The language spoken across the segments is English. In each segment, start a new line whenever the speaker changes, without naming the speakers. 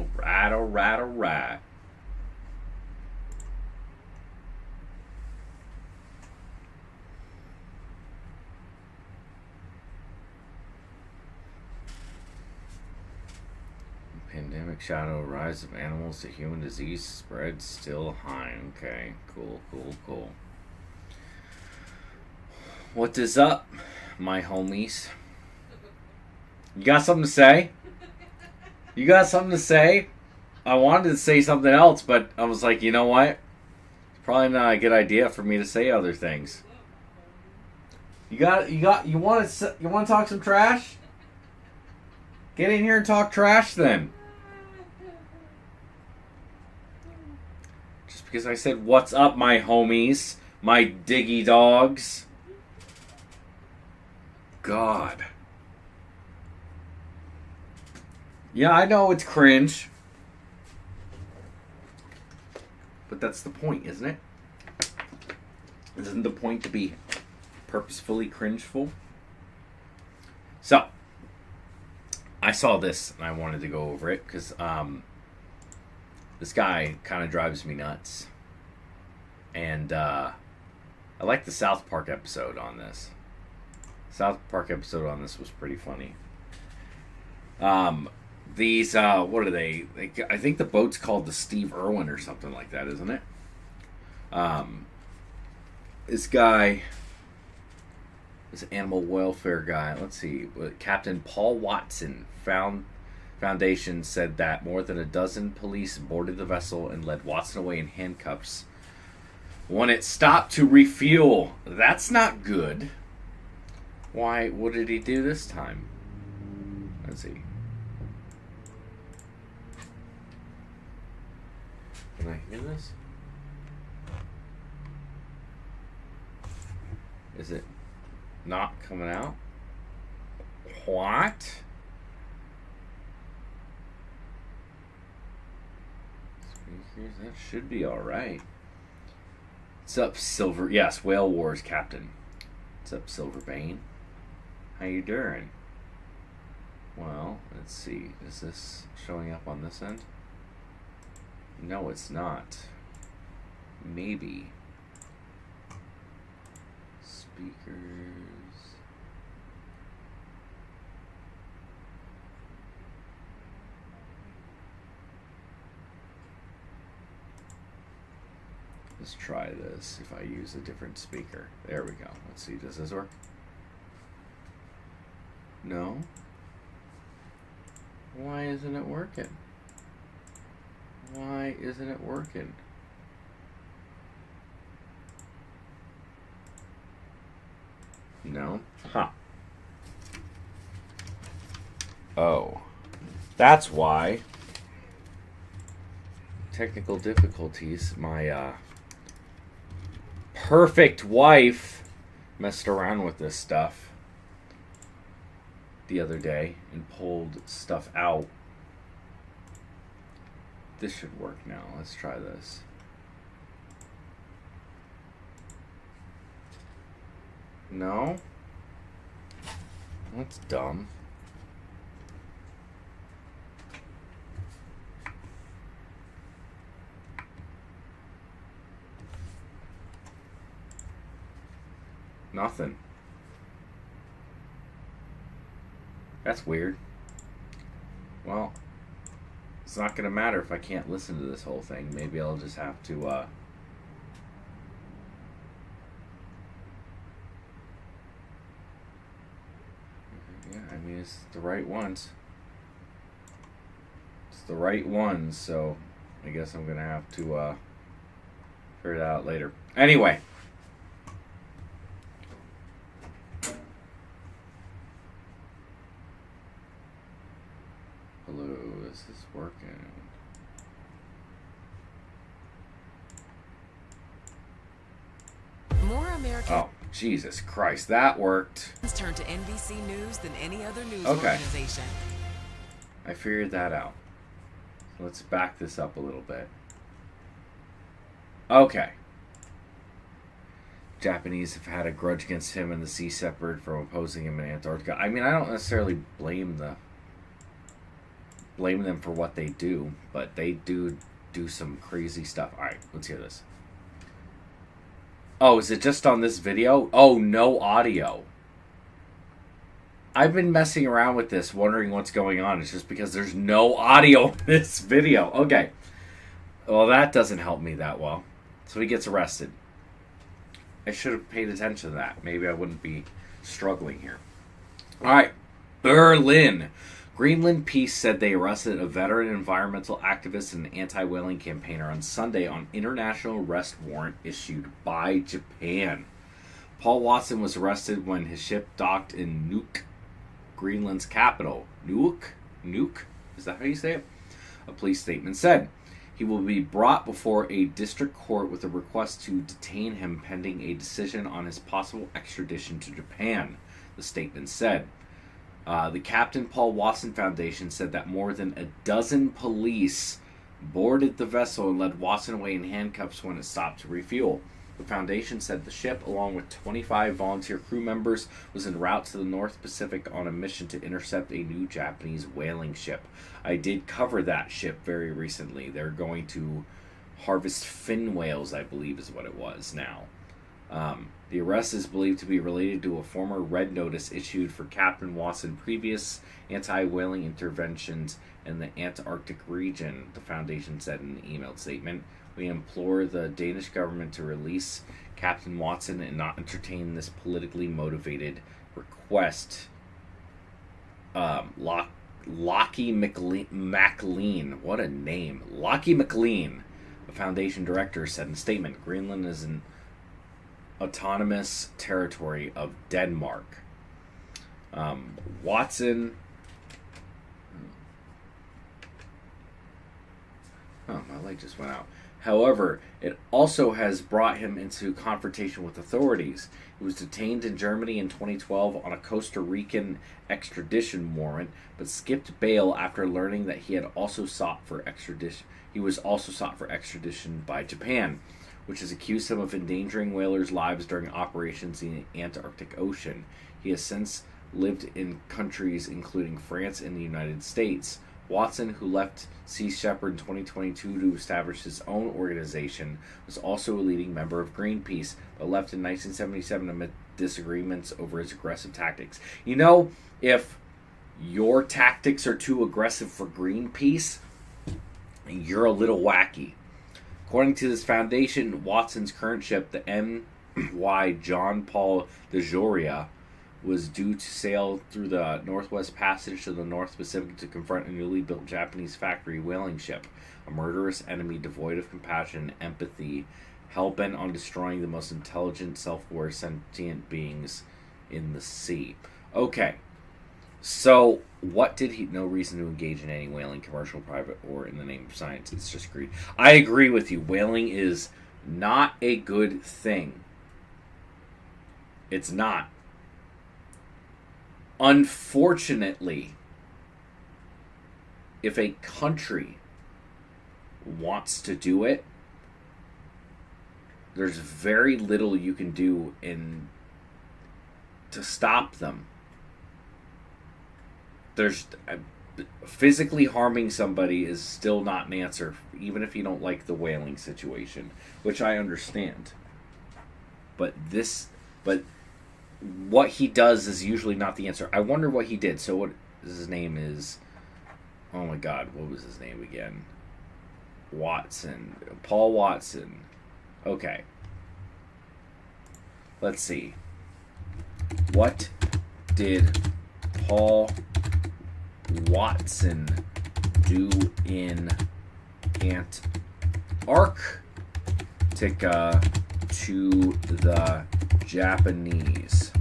Alright, alright, alright. Pandemic shadow, rise of animals to human disease spread still high. Okay, cool, cool, cool. What is up, my homies? You got something to say? You got something to say? I wanted to say something else, but I was like, you know what? It's probably not a good idea for me to say other things. You want to talk some trash? Get in here and talk trash then. Just because I said, what's up, my homies? My diggy dogs. God. Yeah, I know it's cringe. But that's the point, isn't it? Isn't the point to be purposefully cringeful? So, I saw this and I wanted to go over it because this guy kind of drives me nuts. And I like the South Park episode on this. South Park episode on this was pretty funny. These, what are they? I think the boat's called the Steve Irwin or something like that, isn't it? This guy, this animal welfare guy, let's see, Captain Paul Watson Foundation said that more than a dozen police boarded the vessel and led Watson away in handcuffs when it stopped to refuel. That's not good. Why? What did he do this time? Let's see. Can I hear this? Is it not coming out? What? Speakers, that should be alright. What's up, Silver? Yes, Whale Wars Captain. What's up, Silverbane? How you doing? Well, let's see. Is this showing up on this end? No, it's not. Maybe. Speakers. Let's try this if I use a different speaker. There we go. Let's see. Does this work? No? Why isn't it working? Why isn't it working? No? Huh. Oh. That's why. Technical difficulties. My, perfect wife messed around with this stuff the other day and pulled stuff out. This should work now. Let's try this. No? That's dumb. Nothing. That's weird. Well, it's not going to matter if I can't listen to this whole thing. Maybe I'll just have to, yeah, I mean, it's the right ones. It's the right ones, so I guess I'm going to have to, figure it out later. Anyway. Hello, is this working?
More American.
Oh, Jesus Christ, that worked.
Turn to NBC News than any other news
Okay.
organization.
I figured that out. Let's back this up a little bit. Okay. Japanese have had a grudge against him and the sea shepherd from opposing him in Antarctica. I mean, I don't necessarily blame blaming them for what they do, but they do some crazy stuff. All right, let's hear this. Oh, is it just on this video? Oh, no audio. I've been messing around with this, wondering what's going on. It's just because there's no audio in this video. Okay. Well, that doesn't help me that well. So he gets arrested. I should have paid attention to that. Maybe I wouldn't be struggling here. All right. Berlin. Greenland Peace said they arrested a veteran environmental activist and anti-whaling campaigner on Sunday on international arrest warrant issued by Japan. Paul Watson was arrested when his ship docked in Nuuk, Greenland's capital. Nuuk? Is that how you say it? A police statement said. He will be brought before a district court with a request to detain him pending a decision on his possible extradition to Japan, the statement said. The Captain Paul Watson Foundation said that more than a dozen police boarded the vessel and led Watson away in handcuffs when it stopped to refuel. The foundation said the ship, along with 25 volunteer crew members, was en route to the North Pacific on a mission to intercept a new Japanese whaling ship. I did cover that ship very recently. They're going to harvest fin whales, I believe is what it was now. The arrest is believed to be related to a former red notice issued for Captain Watson previous anti-whaling interventions in the Antarctic region, the foundation said in an emailed statement. We implore the Danish government to release Captain Watson and not entertain this politically motivated request. Lockie McLean, what a name. Lockie McLean, the foundation director, said in a statement, Greenland is an autonomous territory of Denmark. Watson... Oh, my light just went out. However, it also has brought him into confrontation with authorities. He was detained in Germany in 2012 on a Costa Rican extradition warrant, but skipped bail after learning that he had also sought for extradition. He was also sought for extradition by Japan, which has accused him of endangering whalers' lives during operations in the Antarctic Ocean. He has since lived in countries including France and the United States. Watson, who left Sea Shepherd in 2022 to establish his own organization, was also a leading member of Greenpeace, but left in 1977 amid disagreements over his aggressive tactics. You know, if your tactics are too aggressive for Greenpeace, you're a little wacky. According to this foundation, Watson's current ship, the M.Y. John Paul de Joria, was due to sail through the Northwest Passage to the North Pacific to confront a newly built Japanese factory whaling ship, a murderous enemy devoid of compassion and empathy, hell-bent on destroying the most intelligent, self-aware, sentient beings in the sea. Okay, so what did he... No reason to engage in any whaling, commercial, private, or in the name of science. It's just greed. I agree with you. Whaling is not a good thing. It's not. Unfortunately, if a country wants to do it, there's very little you can do to stop them. There's physically harming somebody is still not an answer, even if you don't like the whaling situation, which I understand. But what he does is usually not the answer. I wonder what he did. So what his name is... Oh my god, what was his name again? Watson. Paul Watson. Okay. Let's see. What did Paul Watson do in Antarctica to the Japanese?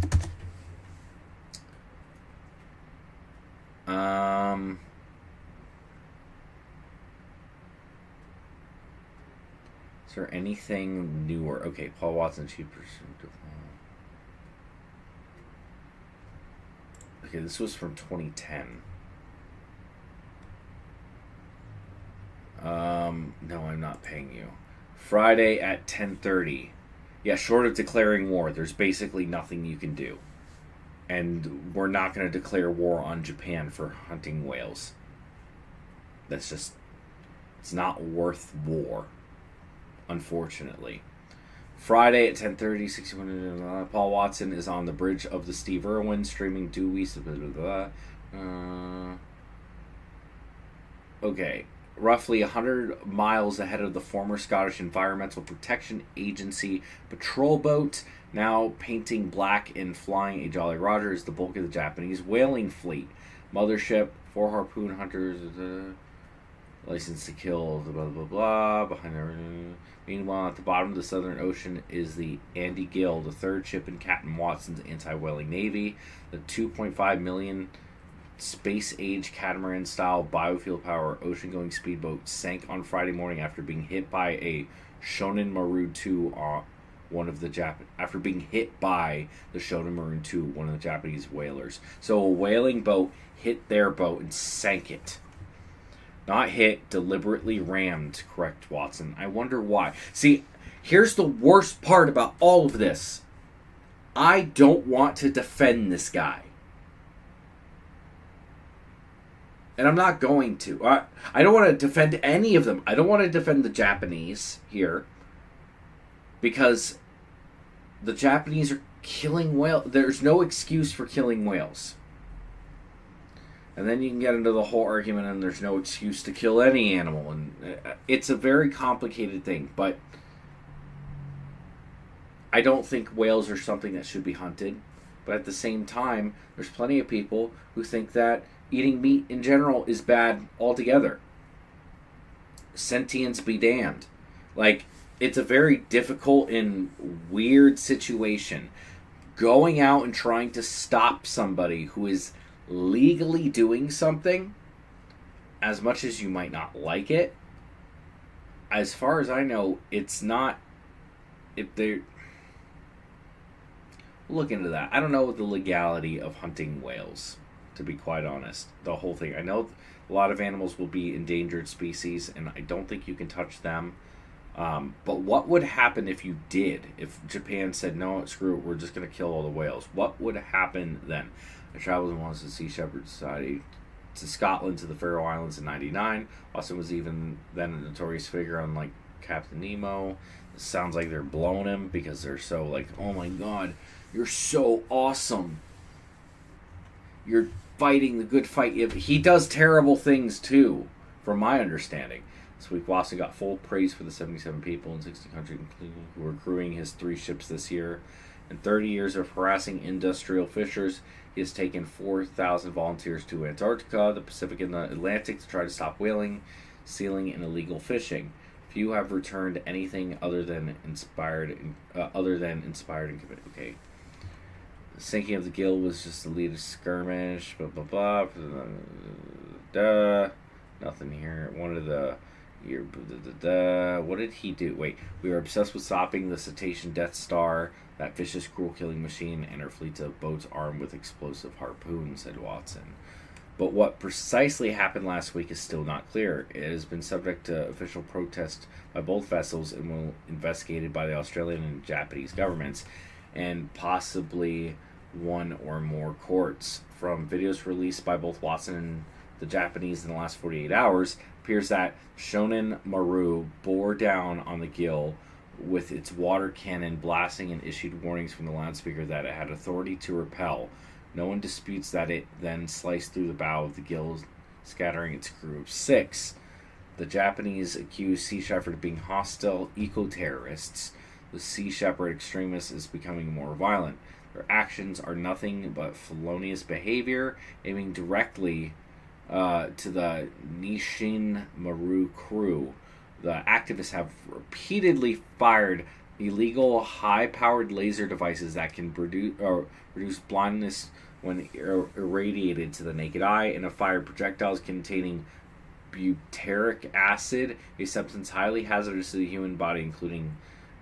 Is there anything newer? Okay, Paul Watson, Chief Pursuit. Okay, this was from 2010. No, I'm not paying you. Friday at 10:30. Yeah, short of declaring war, there's basically nothing you can do. And we're not going to declare war on Japan for hunting whales. That's just, it's not worth war, unfortunately. Friday at 10:30, 61. Paul Watson is on the bridge of the Steve Irwin, streaming due east. Okay, roughly 100 miles ahead of the former Scottish Environmental Protection Agency patrol boat, now painting black and flying a Jolly Roger, is the bulk of the Japanese whaling fleet. Mothership, 4 harpoon hunters, licensed to kill, blah blah blah. Behind the, meanwhile, at the bottom of the Southern Ocean is the Andy Gill, the third ship in Captain Watson's anti-whaling navy. The 2.5 million space-age catamaran-style biofuel power ocean-going speedboat sank on Friday morning after being hit by a Shonan Maru 2 after being hit by the Shonan Maru 2, one of the Japanese whalers. So a whaling boat hit their boat and sank it. Not hit, deliberately rammed, correct Watson. I wonder why. See, here's the worst part about all of this. I don't want to defend this guy. And I'm not going to. I don't want to defend any of them. I don't want to defend the Japanese here. Because the Japanese are killing whales. There's no excuse for killing whales. And then you can get into the whole argument and there's no excuse to kill any animal. And it's a very complicated thing. But I don't think whales are something that should be hunted. But at the same time, there's plenty of people who think that eating meat in general is bad altogether. Sentience be damned. Like, it's a very difficult and weird situation. Going out and trying to stop somebody who is legally doing something, as much as you might not like it, as far as I know, it's not. If they're, we'll look into that. I don't know the legality of hunting whales, to be quite honest. The whole thing. I know a lot of animals will be endangered species, and I don't think you can touch them. But what would happen if you did? If Japan said, no, screw it, we're just going to kill all the whales. What would happen then? I traveled once to Sea Shepherd Society to Scotland to the Faroe Islands in '99. Austin was even then a notorious figure on, like, Captain Nemo. It sounds like they're blowing him because they're so, like, oh my god, you're so awesome. You're fighting the good fight. He does terrible things too, from my understanding. This week, Watson got full praise for the 77 people in 60 countries who were crewing his 3 ships this year. In 30 years of harassing industrial fishers, he has taken 4,000 volunteers to Antarctica, the Pacific, and the Atlantic to try to stop whaling, sealing, and illegal fishing. Few have returned anything other than inspired and committed. Okay. The sinking of the Gill was just the lead of skirmish. Blah blah blah. Nothing here. One of the. What did he do? Wait, we were obsessed with stopping the cetacean Death Star, that vicious, cruel killing machine, and her fleets of boats armed with explosive harpoons, said Watson. But what precisely happened last week is still not clear. It has been subject to official protest by both vessels and will be investigated by the Australian and Japanese governments, and possibly one or more courts. From videos released by both Watson and the Japanese in the last 48 hours, appears that Shonan Maru bore down on the Gill with its water cannon blasting and issued warnings from the loudspeaker that it had authority to repel. No one disputes that it then sliced through the bow of the Gill, scattering its crew of 6. The Japanese accuse Sea Shepherd of being hostile eco-terrorists. The Sea Shepherd extremist is becoming more violent. Their actions are nothing but felonious behavior, aiming directly to the Nishin Maru crew. The activists have repeatedly fired illegal high-powered laser devices that can reduce blindness when irradiated to the naked eye, and have fired projectiles containing butyric acid, a substance highly hazardous to the human body, including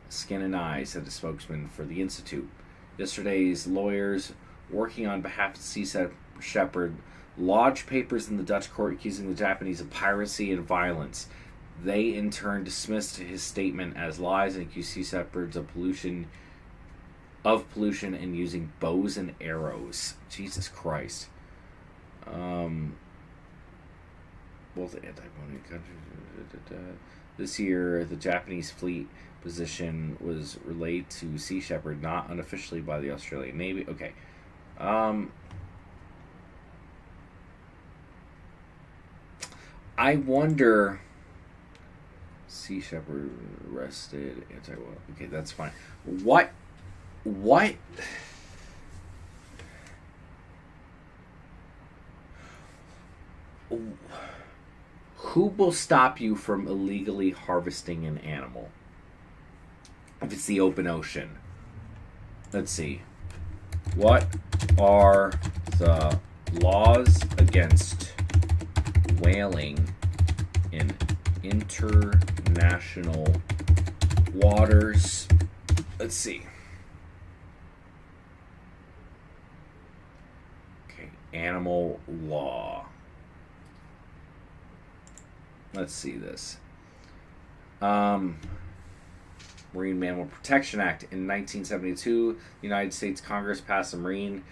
skin and eyes, said a spokesman for the Institute. Yesterday's lawyers working on behalf of Sea Shepherd lodged papers in the Dutch court accusing the Japanese of piracy and violence. They, in turn, dismissed his statement as lies and accused Sea Shepherds of pollution and using bows and arrows. Jesus Christ. both anti-boating countries. This year, the Japanese fleet position was relayed to Sea Shepherd, not unofficially by the Australian Navy. Okay. I wonder. Sea Shepherd arrested. Okay, that's fine. What? Who will stop you from illegally harvesting an animal? If it's the open ocean. Let's see. What are the laws against whaling in international waters? Let's see. Okay, animal law. Let's see this. Marine Mammal Protection Act. In 1972, the United States Congress passed the Marine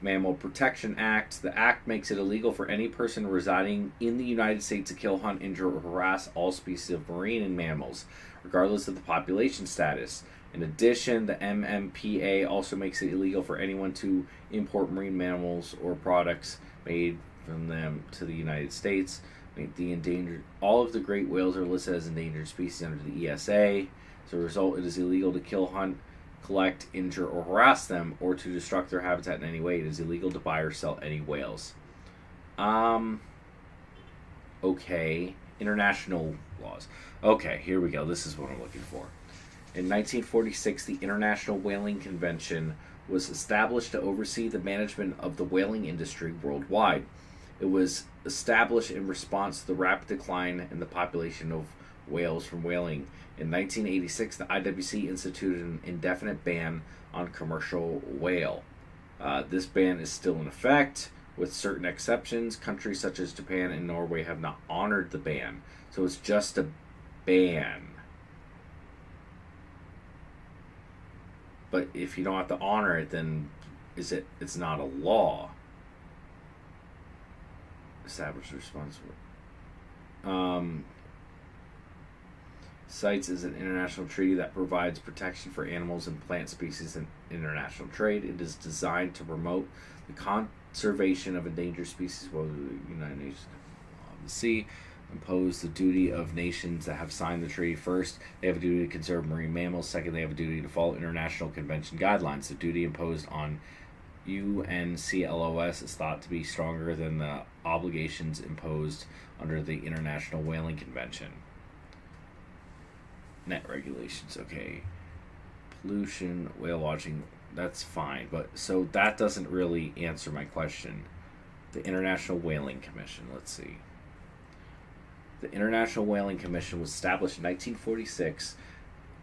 Mammal Protection Act. The act makes it illegal for any person residing in the United States to kill, hunt, injure, or harass all species of marine and mammals, regardless of the population status. In addition, the MMPA also makes it illegal for anyone to import marine mammals or products made from them to the United States. All of the great whales are listed as endangered species under the ESA. As a result, it is illegal to kill, hunt, collect, injure, or harass them, or to destruct their habitat in any way. It is illegal to buy or sell any whales. Okay. International laws. Okay, here we go. This is what I'm looking for. In 1946, the International Whaling Convention was established to oversee the management of the whaling industry worldwide. It was established in response to the rapid decline in the population of whales from whaling. In 1986, the IWC instituted an indefinite ban on commercial whale. This ban is still in effect, with certain exceptions. Countries such as Japan and Norway have not honored the ban, so it's just a ban. But if you don't have to honor it, then it's not a law. Established responsible. CITES is an international treaty that provides protection for animals and plant species in international trade. It is designed to promote the conservation of endangered species, while the United Nations on the sea impose the duty of nations that have signed the treaty. First, they have a duty to conserve marine mammals. Second, they have a duty to follow international convention guidelines. The duty imposed on UNCLOS is thought to be stronger than the obligations imposed under the International Whaling Convention. Net regulations, okay. Pollution, whale watching, that's fine. But so that doesn't really answer my question. The International Whaling Commission, let's see. The International Whaling Commission was established in 1946.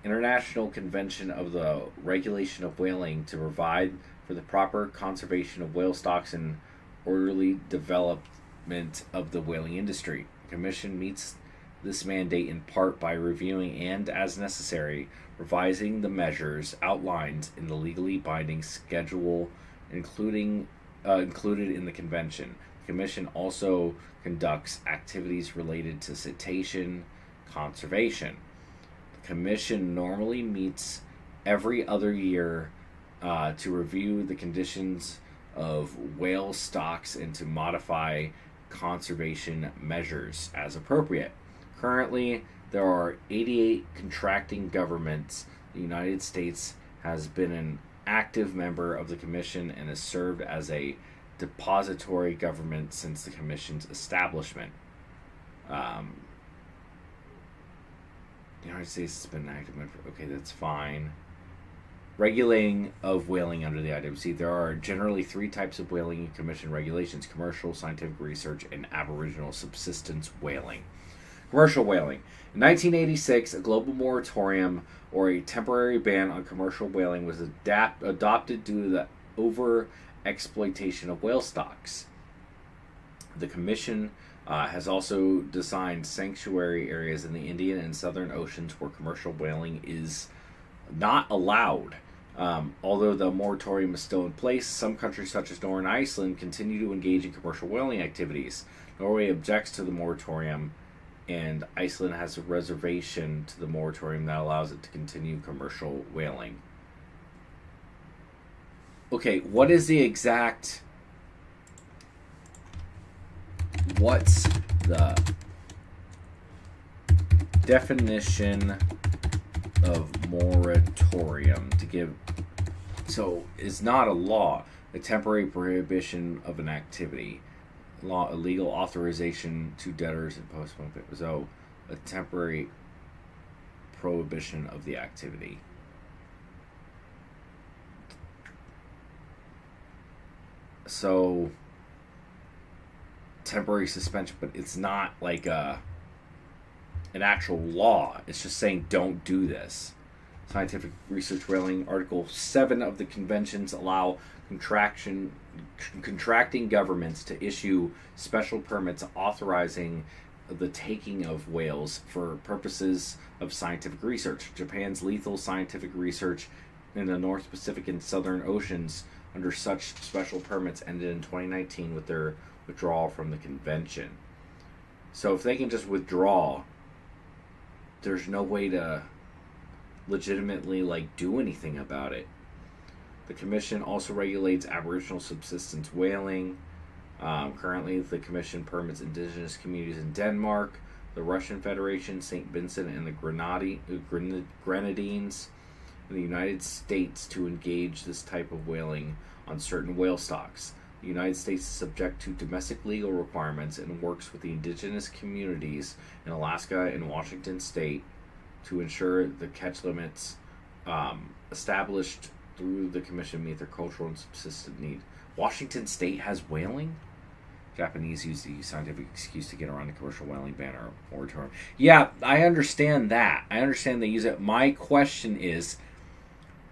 International Convention of the Regulation of Whaling to provide for the proper conservation of whale stocks and orderly development of the whaling industry. The Commission meets this mandate in part by reviewing and, as necessary, revising the measures outlined in the legally binding schedule included in the Convention. The Commission also conducts activities related to cetacean conservation. The Commission normally meets every other year to review the conditions of whale stocks and to modify conservation measures as appropriate. Currently, there are 88 contracting governments. The United States has been an active member of the Commission and has served as a depository government since the Commission's establishment. The United States has been an active member. Okay, that's fine. Regulating of whaling under the IWC. There are generally three types of whaling commission regulations: commercial, scientific research, and aboriginal subsistence whaling. Commercial whaling. In 1986, a global moratorium or a temporary ban on commercial whaling was adopted due to the over-exploitation of whale stocks. The Commission has also designed sanctuary areas in the Indian and Southern Oceans where commercial whaling is not allowed. Although the moratorium is still in place, some countries such as Norway and Iceland continue to engage in commercial whaling activities. Norway objects to the moratorium, and Iceland has a reservation to the moratorium that allows it to continue commercial whaling. Okay, what is the exact... What's the definition of moratorium to give? So is not a law, a temporary prohibition of an activity. Law, a legal authorization to debtors and postpone. So a temporary prohibition of the activity. So temporary suspension, but it's not like an actual law. It's just saying don't do this. Scientific research whaling, Article 7 of the conventions allow contracting governments to issue special permits authorizing the taking of whales for purposes of scientific research. Japan's lethal scientific research in the North Pacific and Southern Oceans under such special permits ended in 2019 with their withdrawal from the convention. So if they can just withdraw, there's no way to legitimately do anything about it. The commission also regulates Aboriginal subsistence whaling. Currently, the commission permits indigenous communities in Denmark, the Russian Federation, St. Vincent, and the Grenadines in the United States to engage this type of whaling on certain whale stocks. The United States is subject to domestic legal requirements and works with the indigenous communities in Alaska and Washington State to ensure the catch limits established through the commission meet their cultural and subsistence need. Washington State has whaling? Japanese use the scientific excuse to get around the commercial whaling ban or moratorium. Yeah, I understand that. I understand they use it. My question is,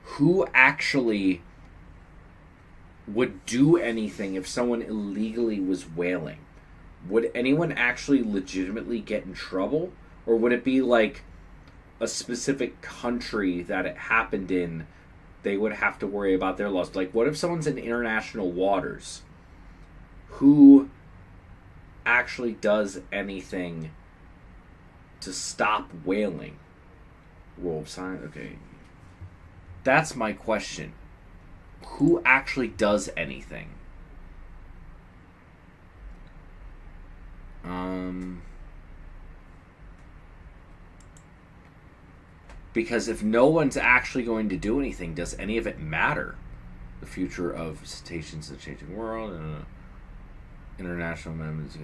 who actually would do anything if someone illegally was whaling? Would anyone actually legitimately get in trouble? Or would it be like a specific country that it happened in, they would have to worry about their laws? Like, what if someone's in international waters? Who actually does anything to stop whaling? Rule of science? Okay. That's my question. Who actually does anything? Because if no one's actually going to do anything, does any of it matter? The future of cetaceans in the changing world, international amendments,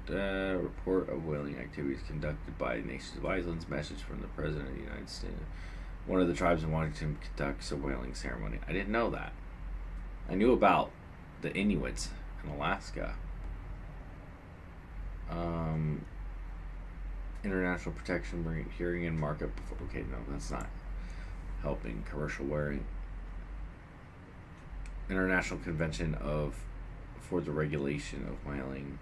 report of whaling activities conducted by nations of Iceland's message from the President of the United States. One of the tribes in Washington conducts a whaling ceremony. I didn't know that. I knew about the Inuits in Alaska. International protection, marine hearing and market. Okay, no, that's not helping commercial whaling. International Convention for the regulation of whaling.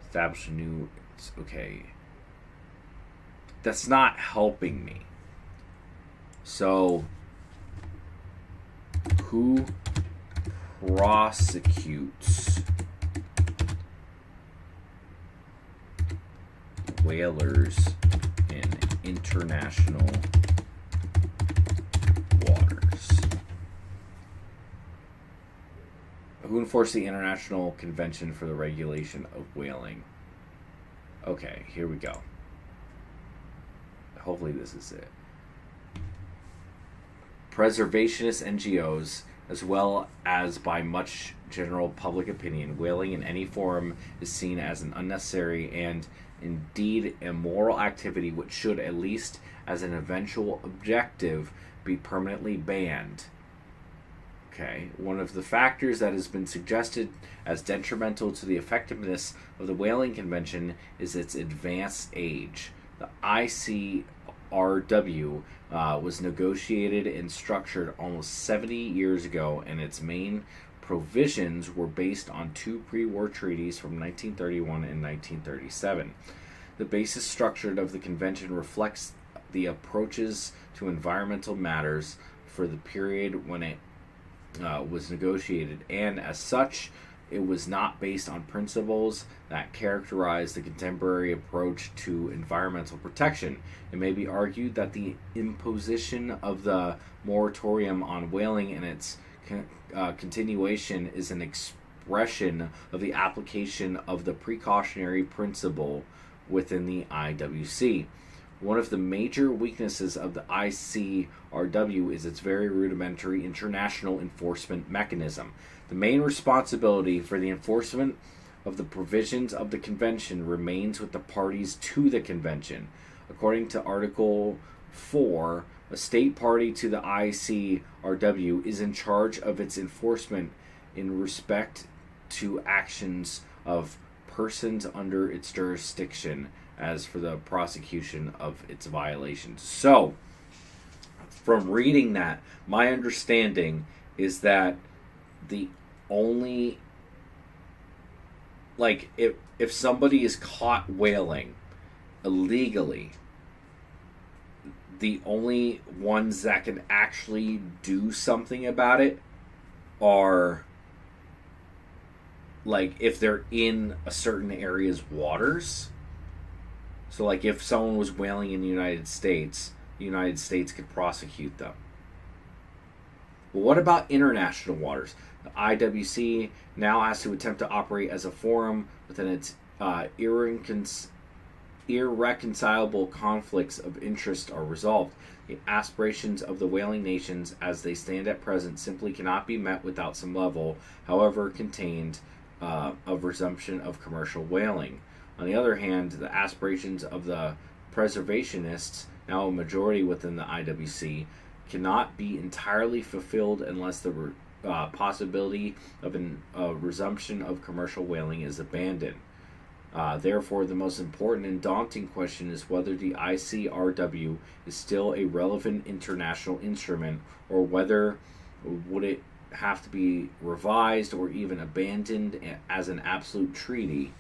Establish a new. Okay. That's not helping me. So, who prosecutes whalers in international waters? Who enforced the International Convention for the Regulation of Whaling? Okay, here we go. Hopefully this is it. Preservationist NGOs, as well as by much general public opinion, whaling in any form is seen as an unnecessary and indeed immoral activity which should, at least as an eventual objective, be permanently banned. Okay, one of the factors that has been suggested as detrimental to the effectiveness of the Whaling Convention is its advanced age. The ICRW was negotiated and structured almost 70 years ago, and its main provisions were based on two pre-war treaties from 1931 and 1937. The basis structure of the convention reflects the approaches to environmental matters for the period when it was negotiated, and as such, it was not based on principles that characterize the contemporary approach to environmental protection. It may be argued that the imposition of the moratorium on whaling and its continuation is an expression of the application of the precautionary principle within the IWC. One of the major weaknesses of the ICRW is its very rudimentary international enforcement mechanism. The main responsibility for the enforcement of the provisions of the convention remains with the parties to the convention. According to Article 4, a state party to the ICRW is in charge of its enforcement in respect to actions of persons under its jurisdiction as for the prosecution of its violations. So, from reading that, my understanding is that the only, like, if somebody is caught whaling illegally, the only ones that can actually do something about it are, like, if they're in a certain area's waters. So, like, if someone was whaling in the United States could prosecute them. But what about international waters? The IWC now has to attempt to operate as a forum within its irreconcilable conflicts of interest are resolved. The aspirations of the whaling nations as they stand at present simply cannot be met without some level, however contained, of resumption of commercial whaling. On the other hand, the aspirations of the preservationists, now a majority within the IWC, cannot be entirely fulfilled unless the possibility of a resumption of commercial whaling is abandoned. Therefore, the most important and daunting question is whether the ICRW is still a relevant international instrument, or whether would it have to be revised or even abandoned as an absolute treaty,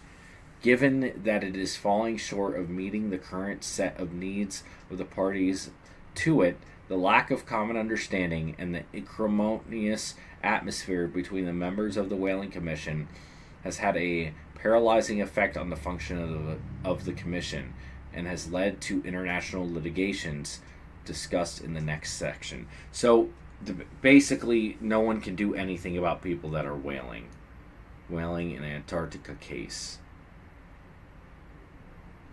given that it is falling short of meeting the current set of needs of the parties to it. The lack of common understanding and the acrimonious atmosphere between the members of the Whaling Commission has had a paralyzing effect on the function of the Commission and has led to international litigations discussed in the next section. So, basically, no one can do anything about people that are whaling in Antarctica case.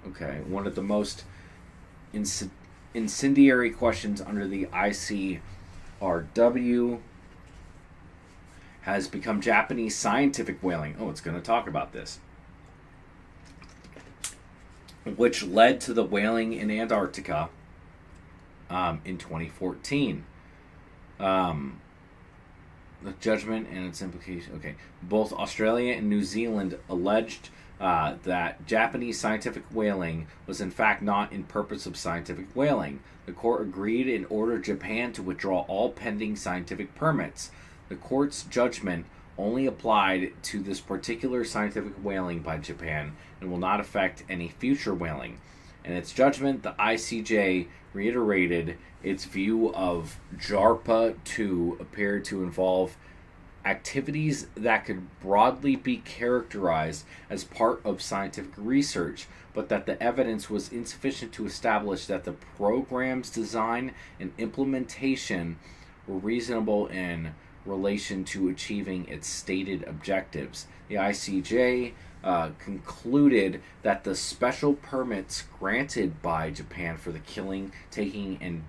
Okay, one of the most incendiary questions under the ICRW has become Japanese scientific whaling. Oh, it's going to talk about this. Which led to the whaling in Antarctica in 2014. The judgment and its implications. Okay, both Australia and New Zealand alleged that Japanese scientific whaling was in fact not in purpose of scientific whaling. The court agreed and ordered Japan to withdraw all pending scientific permits. The court's judgment only applied to this particular scientific whaling by Japan and will not affect any future whaling. In its judgment, the ICJ reiterated its view of JARPA 2 appeared to involve activities that could broadly be characterized as part of scientific research, but that the evidence was insufficient to establish that the program's design and implementation were reasonable in relation to achieving its stated objectives. The ICJ concluded that the special permits granted by Japan for the killing, taking, and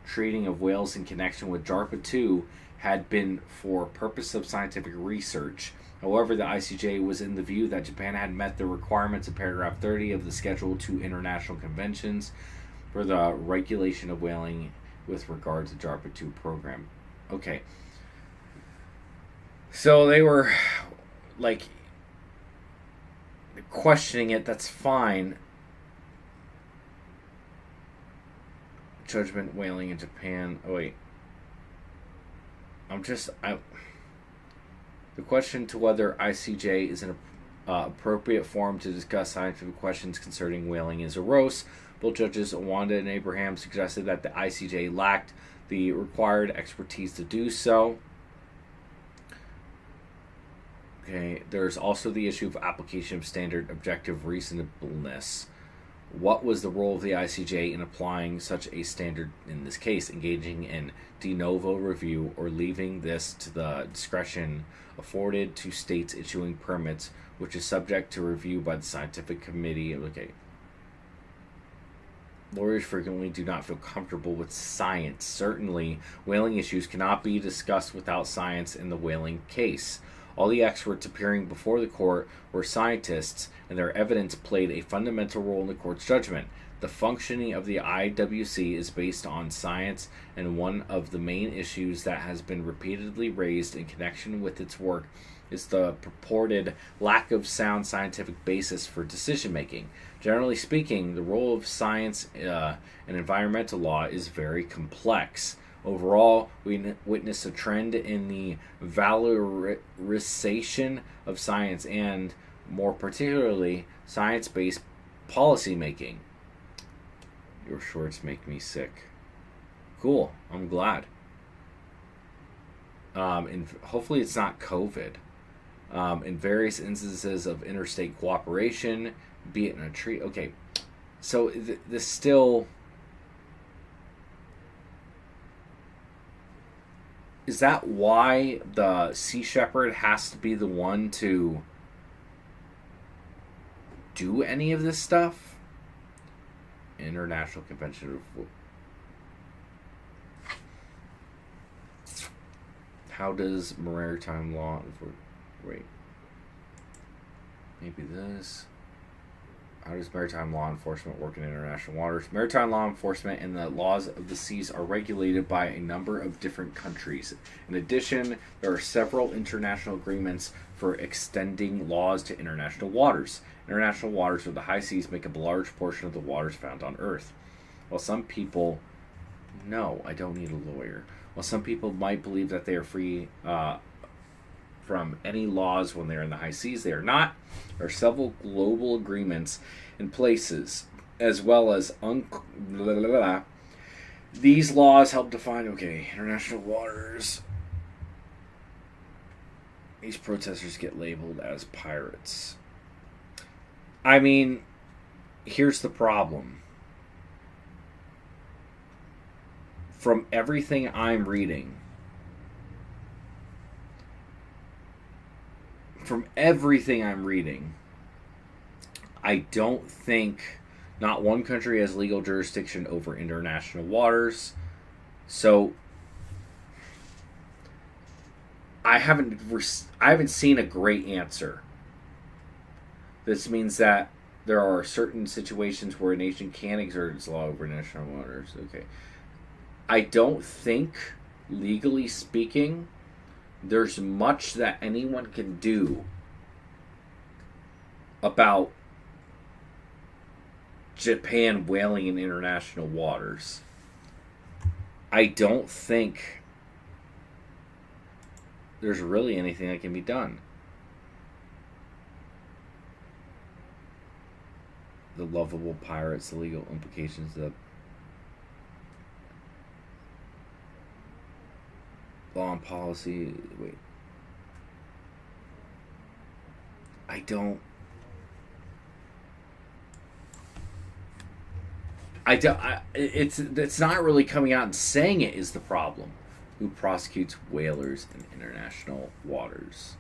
treating of whales in connection with JARPA 2 had been for purpose of scientific research. However, the ICJ was in the view that Japan had met the requirements of paragraph 30 of the Schedule 2 International Conventions for the regulation of whaling with regard to JARPA 2 program. Okay. So they were, like, questioning it. That's fine. Judgment whaling in Japan. Oh, wait. The question to whether ICJ is in appropriate forum to discuss scientific questions concerning whaling is Eros. Both judges, Wanda and Abraham, suggested that the ICJ lacked the required expertise to do so. Okay, there's also the issue of application of standard objective reasonableness. What was the role of the ICJ in applying such a standard in this case, engaging in de novo review or leaving this to the discretion afforded to states issuing permits, which is subject to review by the scientific committee? Okay. Lawyers frequently do not feel comfortable with science. Certainly, whaling issues cannot be discussed without science in the whaling case. All the experts appearing before the court were scientists, and their evidence played a fundamental role in the court's judgment. The functioning of the IWC is based on science, and one of the main issues that has been repeatedly raised in connection with its work is the purported lack of sound scientific basis for decision-making. Generally speaking, the role of science and environmental law is very complex. Overall, we witness a trend in the valorization of science and, more particularly, science-based policymaking. Your shorts make me sick. Cool. I'm glad. And hopefully it's not COVID. In various instances of interstate cooperation, be it in a treaty. Okay, so this still... Is that why the Sea Shepherd has to be the one to do any of this stuff? International Convention of... How does maritime law... Wait. Maybe this... How does maritime law enforcement work in international waters? Maritime law enforcement and the laws of the seas are regulated by a number of different countries. In addition, there are several international agreements for extending laws to international waters. International waters or the high seas make up a large portion of the waters found on Earth. While some people... No, I don't need a lawyer. While some people might believe that they are free from any laws when they're in the high seas, they are not. There are several global agreements in places, as well as these laws help define, international waters. These protesters get labeled as pirates. I mean, here's the problem. From everything I'm reading, I don't think not one country has legal jurisdiction over international waters. So I haven't seen a great answer. This means that there are certain situations where a nation can exert its law over national waters. Okay. I don't think, legally speaking, there's much that anyone can do about Japan whaling in international waters. I don't think there's really anything that can be done. The lovable pirates, the legal implications, the law and policy. Wait. It's not really coming out and saying it is the problem. Who prosecutes whalers in international waters?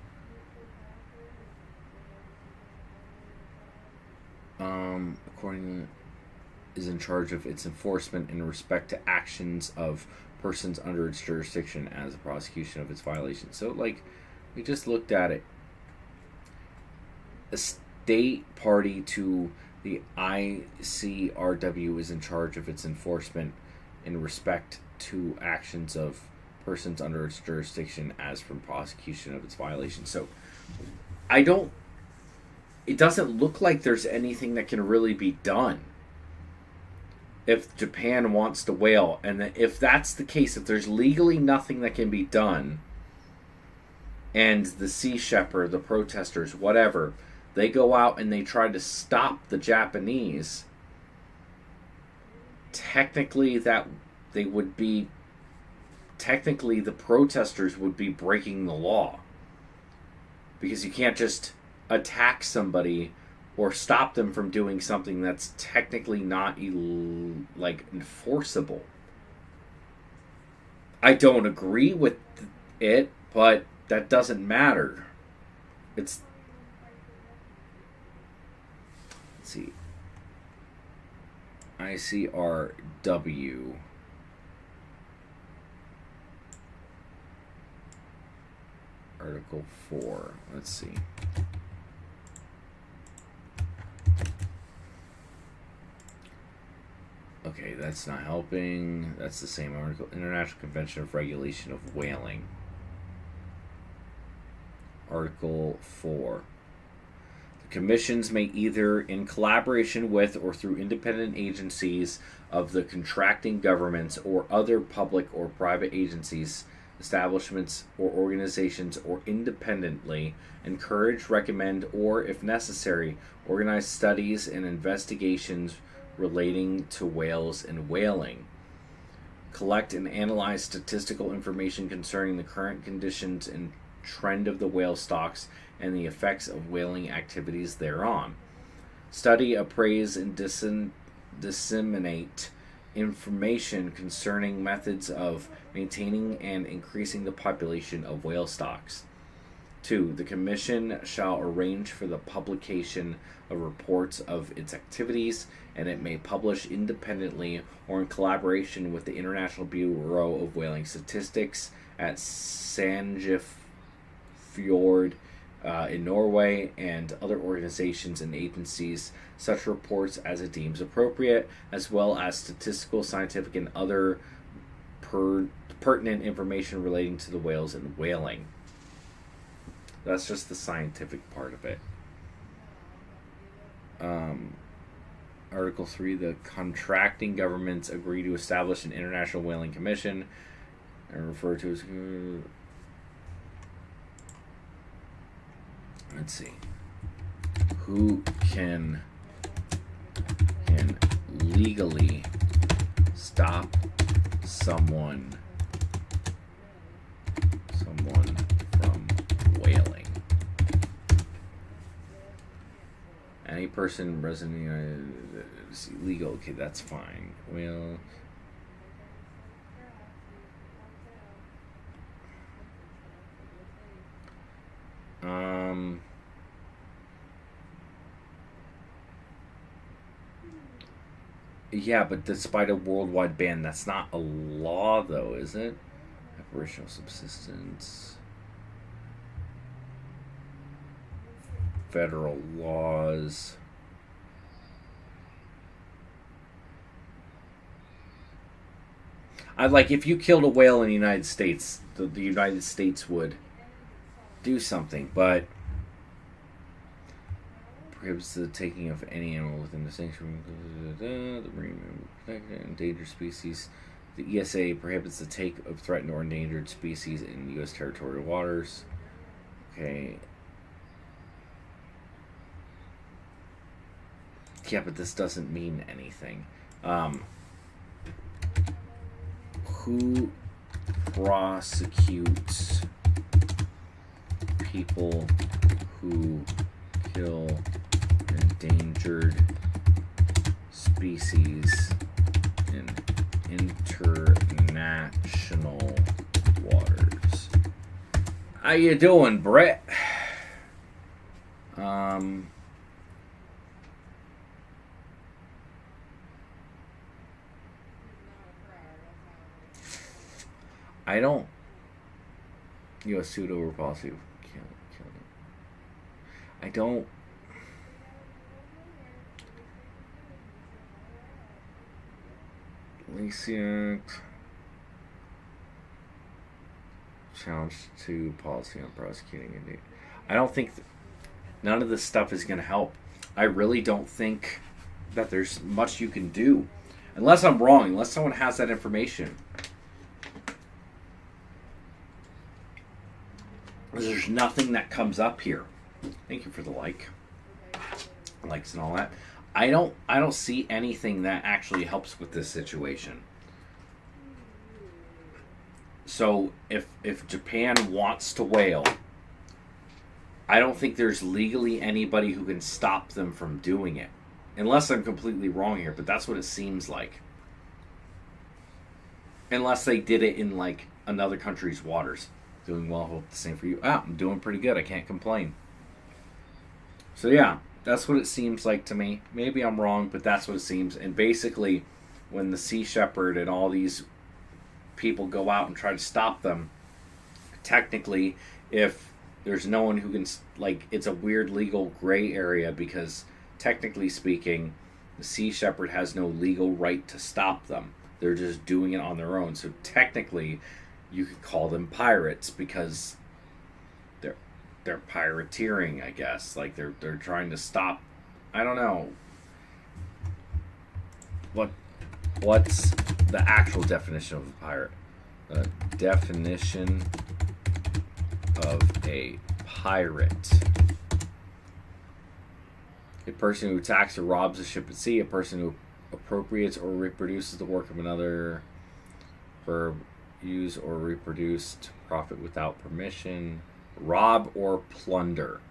According to, is in charge of its enforcement in respect to actions of persons under its jurisdiction as a prosecution of its violation. So, we just looked at it. A state party to the ICRW is in charge of its enforcement in respect to actions of persons under its jurisdiction as from prosecution of its violation. So, it doesn't look like there's anything that can really be done if Japan wants to whale. And if that's the case, if there's legally nothing that can be done, and the Sea Shepherd, the protesters, whatever, they go out and they try to stop the Japanese, technically the protesters would be breaking the law. Because you can't just attack somebody or stop them from doing something that's technically not enforceable. I don't agree with it, but that doesn't matter. Let's see. ICRW. Article 4. Let's see. Okay, that's not helping. That's the same article. International Convention of Regulation of Whaling. Article 4. The commissions may either in collaboration with or through independent agencies of the contracting governments or other public or private agencies, establishments, or organizations, or independently encourage, recommend, or, if necessary, organize studies and investigations relating to whales and whaling, collect and analyze statistical information concerning the current conditions and trend of the whale stocks and the effects of whaling activities thereon, study, appraise, and disseminate information concerning methods of maintaining and increasing the population of whale stocks. 2. The Commission shall arrange for the publication of reports of its activities, and it may publish independently or in collaboration with the International Bureau of Whaling Statistics at Sandefjord in Norway and other organizations and agencies such reports as it deems appropriate, as well as statistical, scientific, and other pertinent information relating to the whales and whaling. That's just the scientific part of it. Article 3, the contracting governments agree to establish an international whaling commission and refer to as... Let's see. Who can legally stop someone from whaling? Any person resident in the United States, legal. Okay, that's fine. Well, yeah, but despite a worldwide ban, that's not a law, though, is it? Operational subsistence. Federal laws. If you killed a whale in the United States, the United States would do something, but prohibits the taking of any animal within the sanctuary, the marine endangered species. The ESA prohibits the take of threatened or endangered species in U.S. territorial waters. Okay. Yeah, but this doesn't mean anything. Who prosecutes people who kill endangered species in international waters? How you doing, Brett? I don't. U.S. suit over policy of killing. I don't. Lysiak challenge to policy on prosecuting India. I don't think none of this stuff is going to help. I really don't think that there's much you can do, unless I'm wrong. Unless someone has that information. There's nothing that comes up here. Thank you for the like. likes and all that. I don't see anything that actually helps with this situation. So if Japan wants to whale, I don't think there's legally anybody who can stop them from doing it. Unless I'm completely wrong here, but that's what it seems like. Unless they did it in like another country's waters. Doing well, hope the same for you. I'm doing pretty good. I can't complain. So yeah, that's what it seems like to me. Maybe I'm wrong, but that's what it seems. And basically, when the Sea Shepherd and all these people go out and try to stop them, technically, if there's no one who can, like, it's a weird legal gray area because technically speaking, the Sea Shepherd has no legal right to stop them. They're just doing it on their own. So technically, you could call them pirates because they're pirateering, I guess. Like they're trying to stop. I don't know. What's the actual definition of a pirate? The definition of a pirate: a person who attacks or robs a ship at sea, a person who appropriates or reproduces the work of another, verb, use or reproduce to profit without permission, rob or plunder.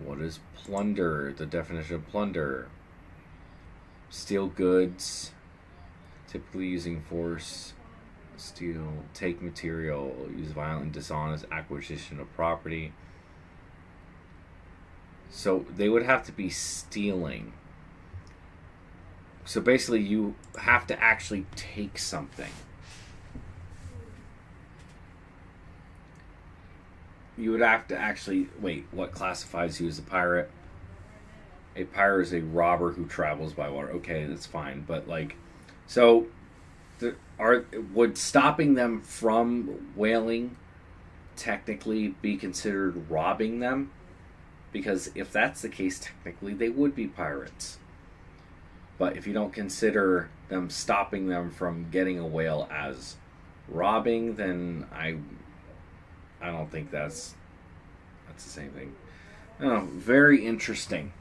What is plunder? The definition of plunder: steal goods, typically using force, steal, take material, use violent and dishonest acquisition of property. So they would have to be stealing. So basically you have to actually take something. You would have to actually... Wait, what classifies you as a pirate? A pirate is a robber who travels by water. Okay, that's fine. But, like... So, would stopping them from whaling technically be considered robbing them? Because if that's the case, technically they would be pirates. But if you don't consider them stopping them from getting a whale as robbing, then I don't think that's the same thing. I don't know. Very interesting.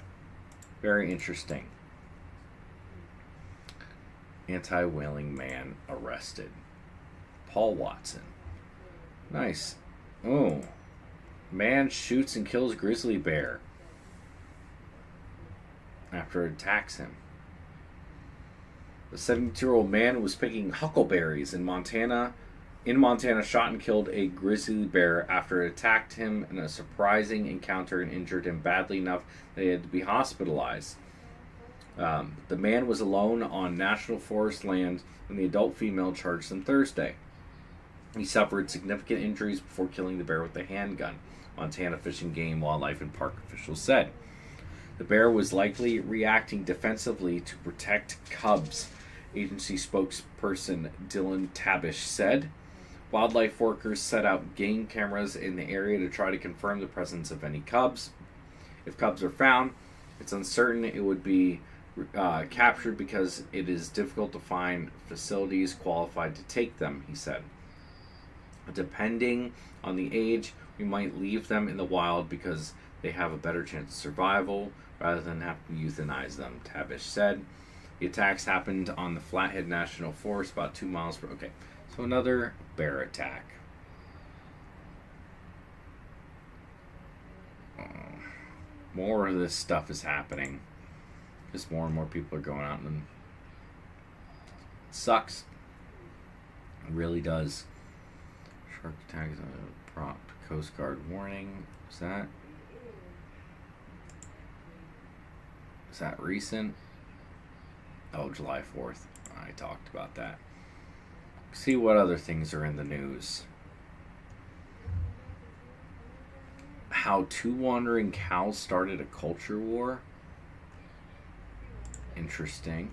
Very interesting. Anti-whaling man arrested. Paul Watson. Nice. Oh. Man shoots and kills grizzly bear after it attacks him. The 72-year-old man was picking huckleberries in Montana, shot and killed a grizzly bear after it attacked him in a surprising encounter and injured him badly enough that he had to be hospitalized. The man was alone on National Forest land when the adult female charged him Thursday. He suffered significant injuries before killing the bear with a handgun, Montana Fish and Game, Wildlife, and Park officials said. The bear was likely reacting defensively to protect cubs, agency spokesperson Dylan Tabish said. Wildlife workers set out game cameras in the area to try to confirm the presence of any cubs. If cubs are found, it's uncertain it would be captured because it is difficult to find facilities qualified to take them, he said. Depending on the age, we might leave them in the wild because they have a better chance of survival rather than have to euthanize them, Tabish said. The attacks happened on the Flathead National Forest, about 2 miles from... Okay, so another bear attack. More of this stuff is happening. Just more and more people are going out and... It sucks. It really does. Shark attack is a prompt Coast Guard warning. Is that recent? Oh, July 4th. I talked about that. See what other things are in the news. How 2 wandering cows started a culture war. Interesting.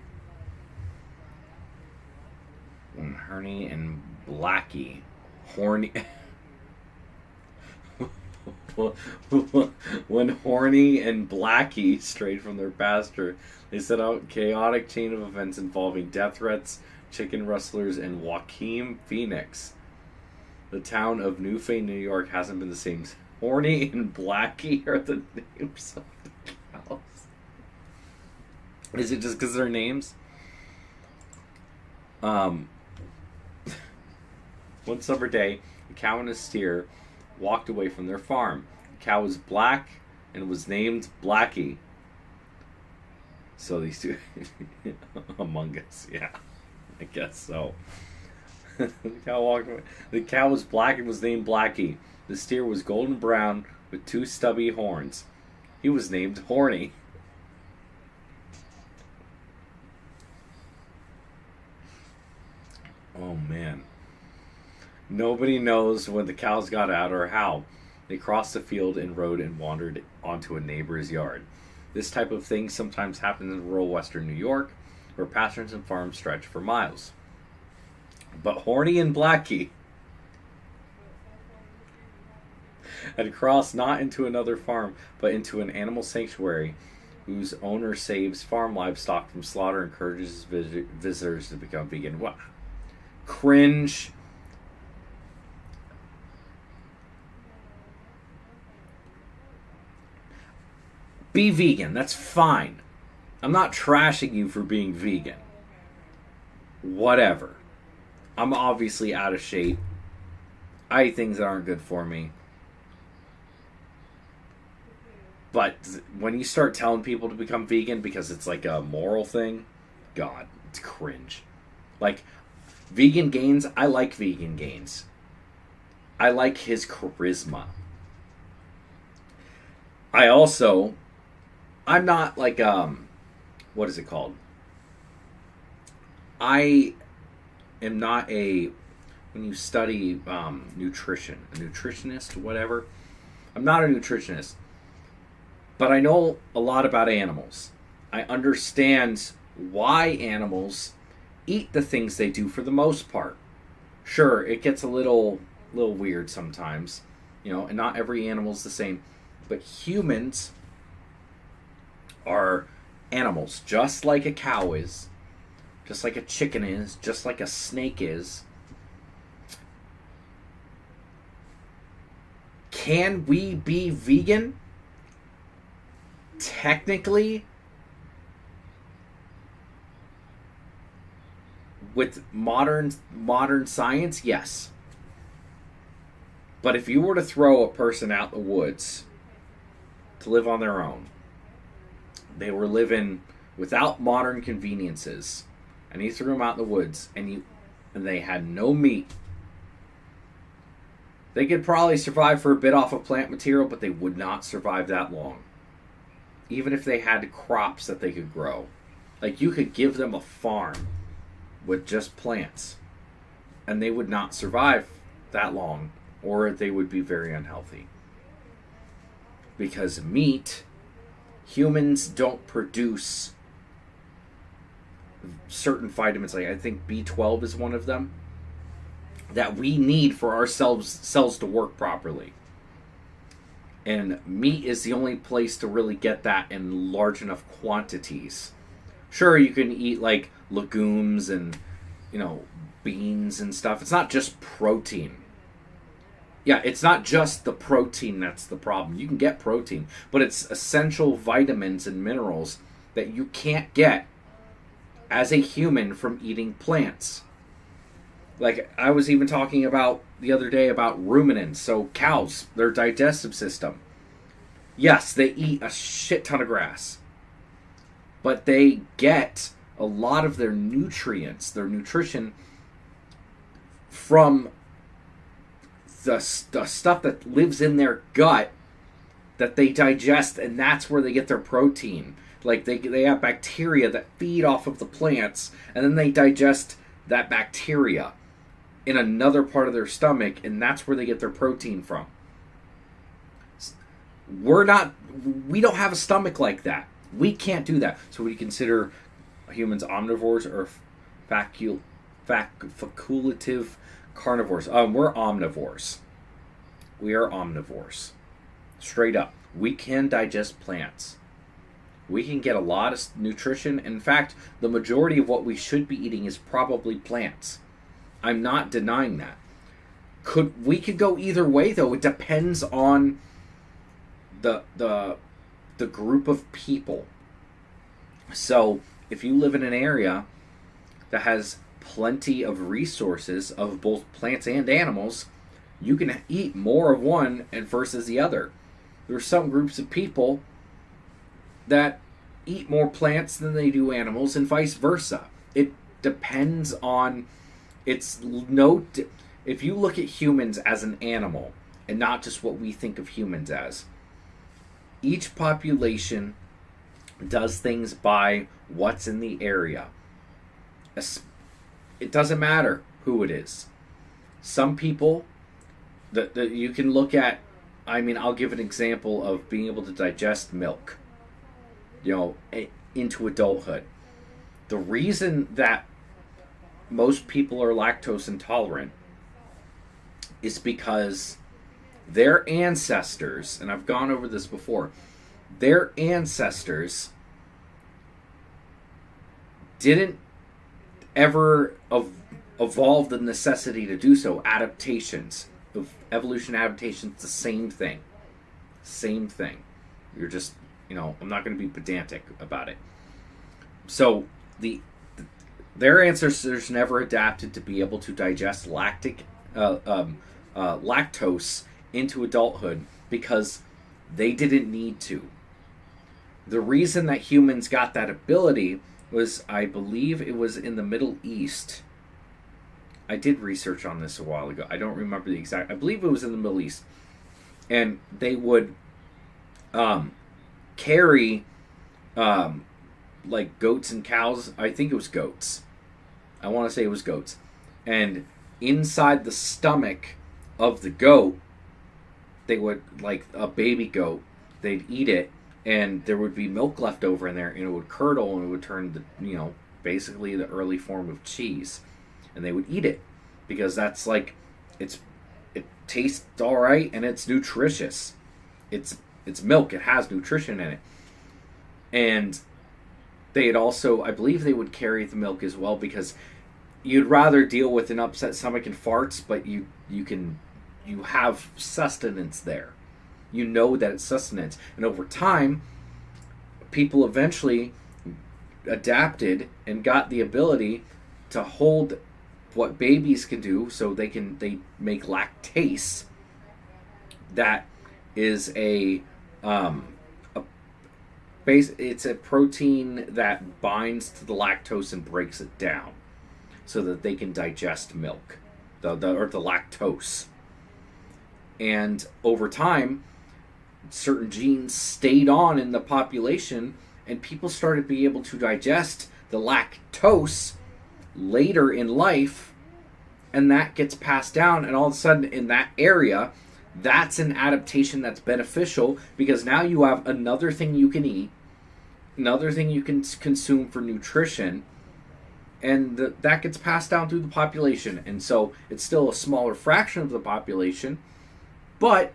When Horny and Blackie... When Horny and Blackie strayed from their pasture, they set out a chaotic chain of events involving death threats, chicken rustlers, and Joaquin Phoenix. The town of Newfane, New York hasn't been the same. Horny and Blackie are the names of cows. Is it just because of their names? One summer day, a cow and a steer walked away from their farm. The cow was black and was named Blackie. So these two Among Us, yeah, I guess so. The cow walked away. The cow was black and was named Blackie. The steer was golden brown with 2 stubby horns. He was named Horny. Oh man. Nobody knows when the cows got out or how. They crossed the field and rode and wandered onto a neighbor's yard. This type of thing sometimes happens in rural western New York, where pastures and farms stretch for miles. But Horny and Blackie had crossed not into another farm, but into an animal sanctuary whose owner saves farm livestock from slaughter and encourages visitors to become vegan. What? Cringe. Be vegan. That's fine. I'm not trashing you for being vegan. Whatever. I'm obviously out of shape. I eat things that aren't good for me. But when you start telling people to become vegan because it's like a moral thing, God, it's cringe. Like, Vegan Gains, I like Vegan Gains. I like his charisma. I'm not like, what is it called? I am not when you study nutrition, a nutritionist, whatever. I'm not a nutritionist. But I know a lot about animals. I understand why animals eat the things they do for the most part. Sure, it gets a little weird sometimes, and not every animal's the same. But humans are animals, just like a cow is, just like a chicken is, just like a snake is. Can we be vegan? Technically, with modern science, yes. But if you were to throw a person out in the woods to live on their own, they were living without modern conveniences, and you threw them out in the woods, and they had no meat, they could probably survive for a bit off of plant material, but they would not survive that long. Even if they had crops that they could grow. Like, you could give them a farm with just plants, and they would not survive that long, or they would be very unhealthy. Because meat, humans don't produce certain vitamins, like I think B12 is one of them, that we need for our cells to work properly. And meat is the only place to really get that in large enough quantities. Sure, you can eat like legumes and, beans and stuff. It's not just protein. Yeah, it's not just the protein that's the problem. You can get protein, but it's essential vitamins and minerals that you can't get as a human from eating plants. Like, I was even talking about the other day about ruminants. So cows, their digestive system. Yes, they eat a shit ton of grass. But they get a lot of their nutrients, their nutrition, from the stuff that lives in their gut that they digest, and that's where they get their protein. Like, they have bacteria that feed off of the plants, and then they digest that bacteria in another part of their stomach, and that's where they get their protein from. We don't have a stomach like that. We can't do that. So we consider humans omnivores or facultative carnivores. We're omnivores. We are omnivores. Straight up. We can digest plants. We can get a lot of nutrition. In fact, the majority of what we should be eating is probably plants. I'm not denying that. We could go either way, though. It depends on the the group of people. So if you live in an area that has plenty of resources of both plants and animals, you can eat more of one and versus the other. There are some groups of people that eat more plants than they do animals, and vice versa. It depends on if you look at humans as an animal and not just what we think of humans as, each population does things by what's in the area. It doesn't matter who it is. Some people that you can look at, I'll give an example of being able to digest milk, into adulthood. The reason that most people are lactose intolerant is because their ancestors, and I've gone over this before, their ancestors didn't ever evolve the necessity to do so. Adaptations, evolution adaptations, the same thing. Same thing. You're just, I'm not going to be pedantic about it. So their ancestors never adapted to be able to digest lactose into adulthood because they didn't need to. The reason that humans got that ability was, I believe it was in the Middle East. I did research on this a while ago. I don't remember the exact. I believe it was in the Middle East. And they would carry like goats and cows. I think it was goats. I want to say it was goats. And inside the stomach of the goat, they would, like a baby goat, they'd eat it, and there would be milk left over in there, and it would curdle, and it would turn basically the early form of cheese. And they would eat it because that's like, it tastes all right and it's nutritious. It's milk. It has nutrition in it. And they'd also, I believe they would carry the milk as well, because you'd rather deal with an upset stomach and farts, but you have sustenance there. You know that it's sustenance. And over time, people eventually adapted and got the ability to hold what babies can do, so they make lactase. That is it's a protein that binds to the lactose and breaks it down so that they can digest milk, or the lactose. And over time, certain genes stayed on in the population, and people started to be able to digest the lactose later in life, and that gets passed down, and all of a sudden in that area, that's an adaptation that's beneficial, because now you have another thing you can eat, another thing you can consume for nutrition, and that gets passed down through the population. And so it's still a smaller fraction of the population, but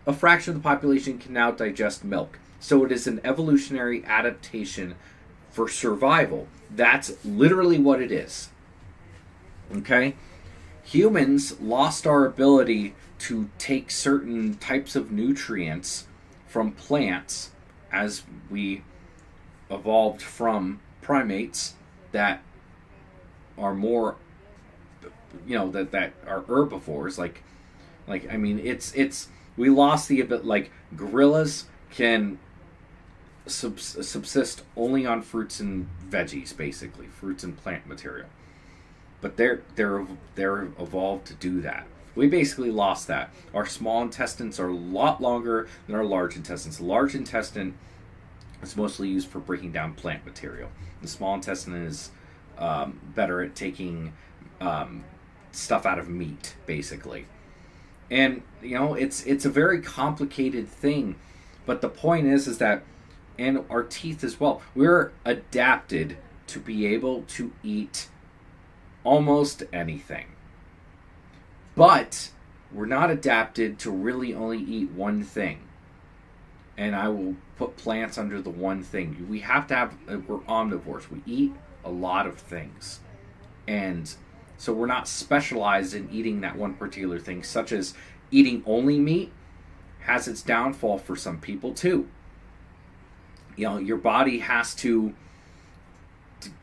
a fraction of the population can now digest milk. So it is an evolutionary adaptation for survival. That's literally what it is. Okay? Humans lost our ability to take certain types of nutrients from plants as we evolved from primates that are more, that are herbivores. We lost the ability. Like, gorillas can subsist only on fruits and veggies, basically fruits and plant material. But they're evolved to do that. We basically lost that. Our small intestines are a lot longer than our large intestines. The large intestine is mostly used for breaking down plant material. The small intestine is better at taking stuff out of meat, basically. And it's a very complicated thing. But the point is that, and our teeth as well, we're adapted to be able to eat almost anything. But we're not adapted to really only eat one thing. And I will put plants under the one thing. We have to have, we're omnivores. We eat a lot of things. And so we're not specialized in eating that one particular thing, such as eating only meat has its downfall for some people too. your body has to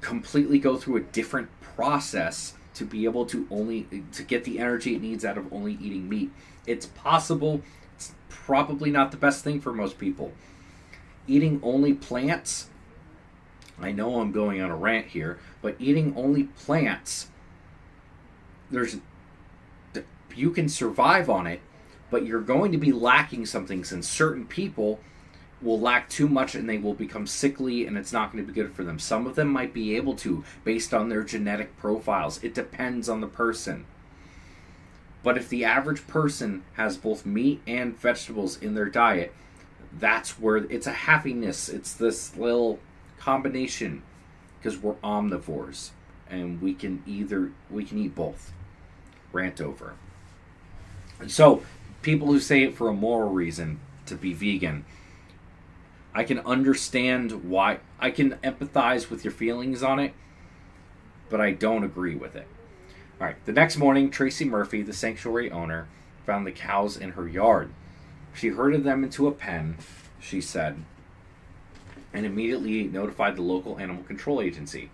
completely go through a different process to be able to get the energy it needs out of only eating meat. It's possible. It's probably not the best thing for most people. Eating only plants, I know I'm going on a rant here, but eating only plants, you can survive on it, but you're going to be lacking something, since certain people will lack too much and they will become sickly, and it's not going to be good for them. Some of them might be able to, based on their genetic profiles. It depends on the person. But if the average person has both meat and vegetables in their diet, that's where it's a happiness. It's this little combination, because we're omnivores and we can eat both. Rant over. And so people who say it for a moral reason to be vegan, I can understand why. I can empathize with your feelings on it, but I don't agree with it. All right. The next morning, Tracy Murphy, the sanctuary owner, found the cows in her yard. She herded them into a pen, she said, and immediately notified the local animal control agency.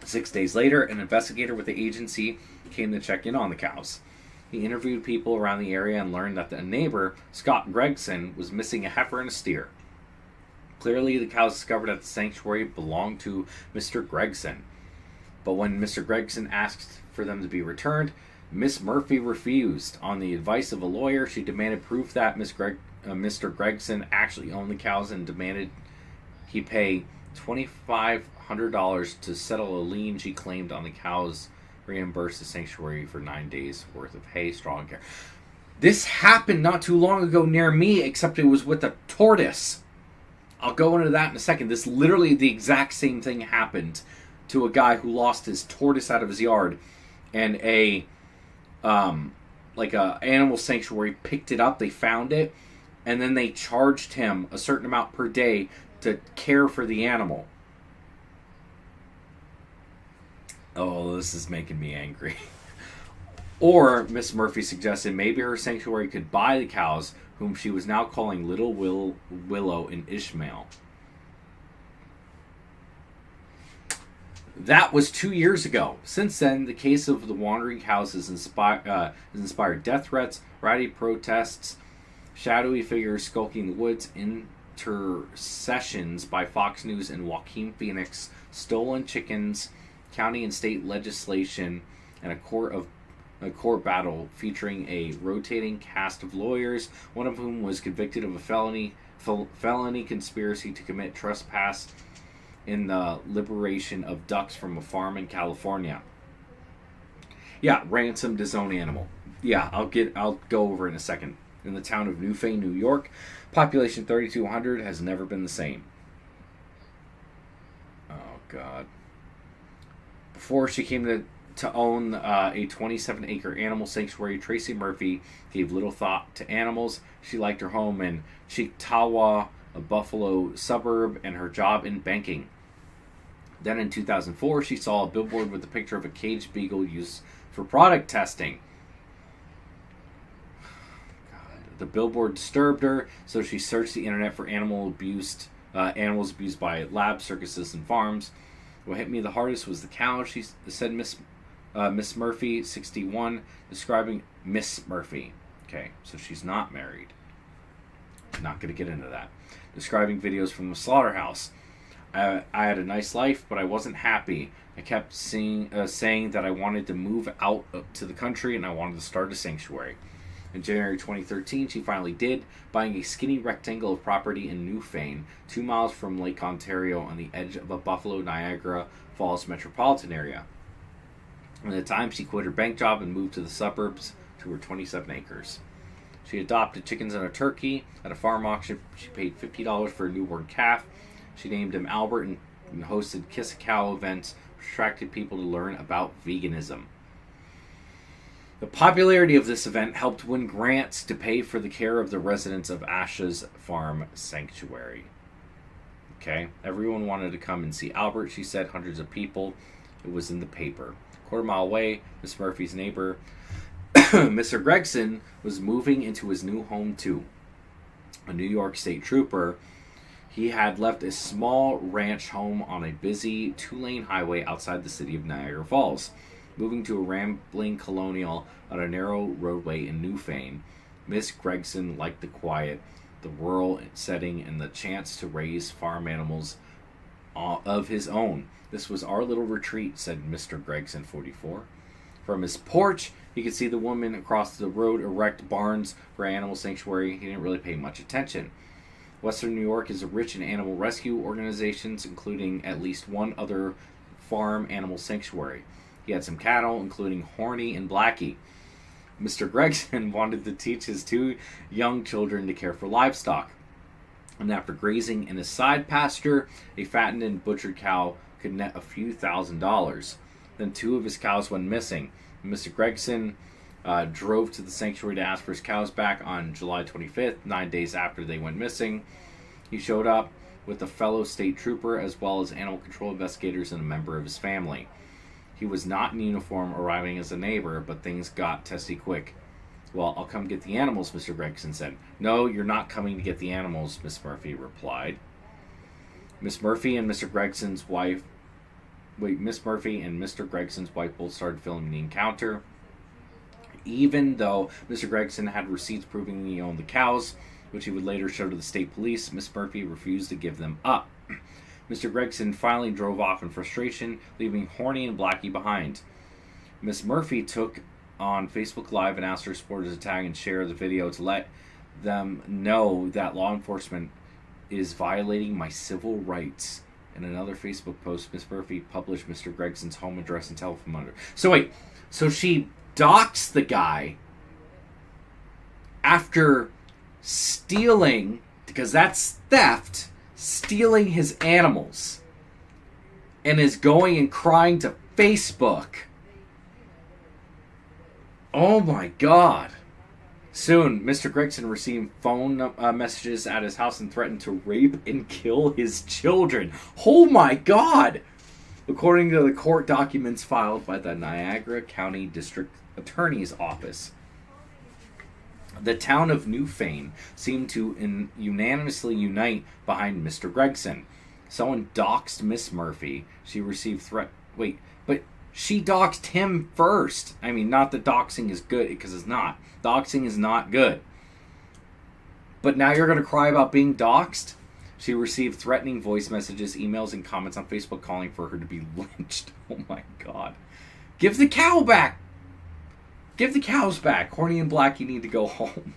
6 days later, an investigator with the agency came to check in on the cows. He interviewed people around the area and learned that a neighbor, Scott Gregson, was missing a heifer and a steer. Clearly, the cows discovered at the sanctuary belonged to Mr. Gregson. But when Mr. Gregson asked for them to be returned, Miss Murphy refused. On the advice of a lawyer, she demanded proof that Mr. Gregson actually owned the cows and demanded he pay $2,500 to settle a lien she claimed on the cows, reimburse the sanctuary for 9 days worth of hay, straw, and care. This happened not too long ago near me, except it was with a tortoise. I'll go into that in a second. This literally the exact same thing happened to a guy who lost his tortoise out of his yard, and a animal sanctuary picked it up. They found it, and then they charged him a certain amount per day to care for the animal. Oh, this is making me angry. Or, Miss Murphy suggested maybe her sanctuary could buy the cows, whom she was now calling Little Willow and Ishmael. That was 2 years ago. Since then, the case of the wandering cows has inspired death threats, rowdy protests, shadowy figures skulking the woods, intercessions by Fox News and Joaquin Phoenix, stolen chickens, county and state legislation, and a court battle featuring a rotating cast of lawyers, one of whom was convicted of a felony conspiracy to commit trespass in the liberation of ducks from a farm in California. Yeah, ransomed his own animal. Yeah, I'll go over in a second. In the town of Newfane, New York, population 3,200, has never been the same. Oh God. Before she came to own a 27-acre animal sanctuary, Tracy Murphy gave little thought to animals. She liked her home in Cheektowaga, a Buffalo suburb, and her job in banking. Then in 2004, she saw a billboard with a picture of a caged beagle used for product testing. God. The billboard disturbed her, so she searched the internet for animals abused by lab circuses and farms. What hit me the hardest was the cow, she said Miss Murphy, 61, describing Miss Murphy. Okay, so she's not married. Not going to get into that. Describing videos from the slaughterhouse. I had a nice life, but I wasn't happy. I kept saying that I wanted to move out to the country and I wanted to start a sanctuary. In January 2013, she finally did, buying a skinny rectangle of property in Newfane, 2 miles from Lake Ontario on the edge of a Buffalo-Niagara Falls metropolitan area. At the time, she quit her bank job and moved to the suburbs to her 27 acres. She adopted chickens and a turkey. At a farm auction, she paid $50 for a newborn calf. She named him Albert and hosted Kiss a Cow events, which attracted people to learn about veganism. The popularity of this event helped win grants to pay for the care of the residents of Asha's Farm Sanctuary. Okay, everyone wanted to come and see Albert, she said, hundreds of people. It was in the paper. A quarter mile away, Miss Murphy's neighbor, Mr. Gregson, was moving into his new home too. A New York State trooper He had left a small ranch home on a busy 2-lane highway outside the city of Niagara Falls, moving to a rambling colonial on a narrow roadway in Newfane. Miss Gregson liked the quiet, the rural setting, and the chance to raise farm animals of his own. This was our little retreat, said Mr. Gregson, 44. From his porch, he could see the woman across the road erect barns for an animal sanctuary. He didn't really pay much attention. Western New York is rich in animal rescue organizations, including at least one other farm animal sanctuary. He had some cattle, including Horny and Blackie. Mr. Gregson wanted to teach his 2 young children to care for livestock. And after grazing in a side pasture, a fattened and butchered cow could net a few $1,000s. Then 2 of his cows went missing. Mr. Gregson drove to the sanctuary to ask for his cows back on July 25th, 9 days after they went missing. He showed up with a fellow state trooper as well as animal control investigators and a member of his family. He was not in uniform, arriving as a neighbor, but things got testy quick. Well, I'll come get the animals, Mr. Gregson said. No, you're not coming to get the animals, Miss Murphy replied. Miss Murphy and Mr. Gregson's wife both started filming the encounter. Even though Mr. Gregson had receipts proving he owned the cows, which he would later show to the state police, Miss Murphy refused to give them up. Mr. Gregson finally drove off in frustration, leaving Horny and Blackie behind. Miss Murphy took on Facebook Live and asked her supporters to tag and share the video to let them know that law enforcement is violating my civil rights. In another Facebook post, Miss Murphy published Mr. Gregson's home address and telephone number. So wait, so she doxed the guy after stealing, because that's theft, stealing his animals, and is going and crying to Facebook. Oh my God. Soon, Mr. Gregson received phone messages at his house and threatened to rape and kill his children. Oh my God! According to the court documents filed by the Niagara County District Attorney's Office, the town of Newfane seemed to unanimously unite behind Mr. Gregson. Someone doxed Miss Murphy. She received threat. Wait, but she doxed him first. I mean, not that doxing is good, because it's not. Doxing is not good. But now you're going to cry about being doxed? She received threatening voice messages, emails, and comments on Facebook calling for her to be lynched. Oh my God. Give the cow back! Give the cows back! Horny and Blackie need to go home.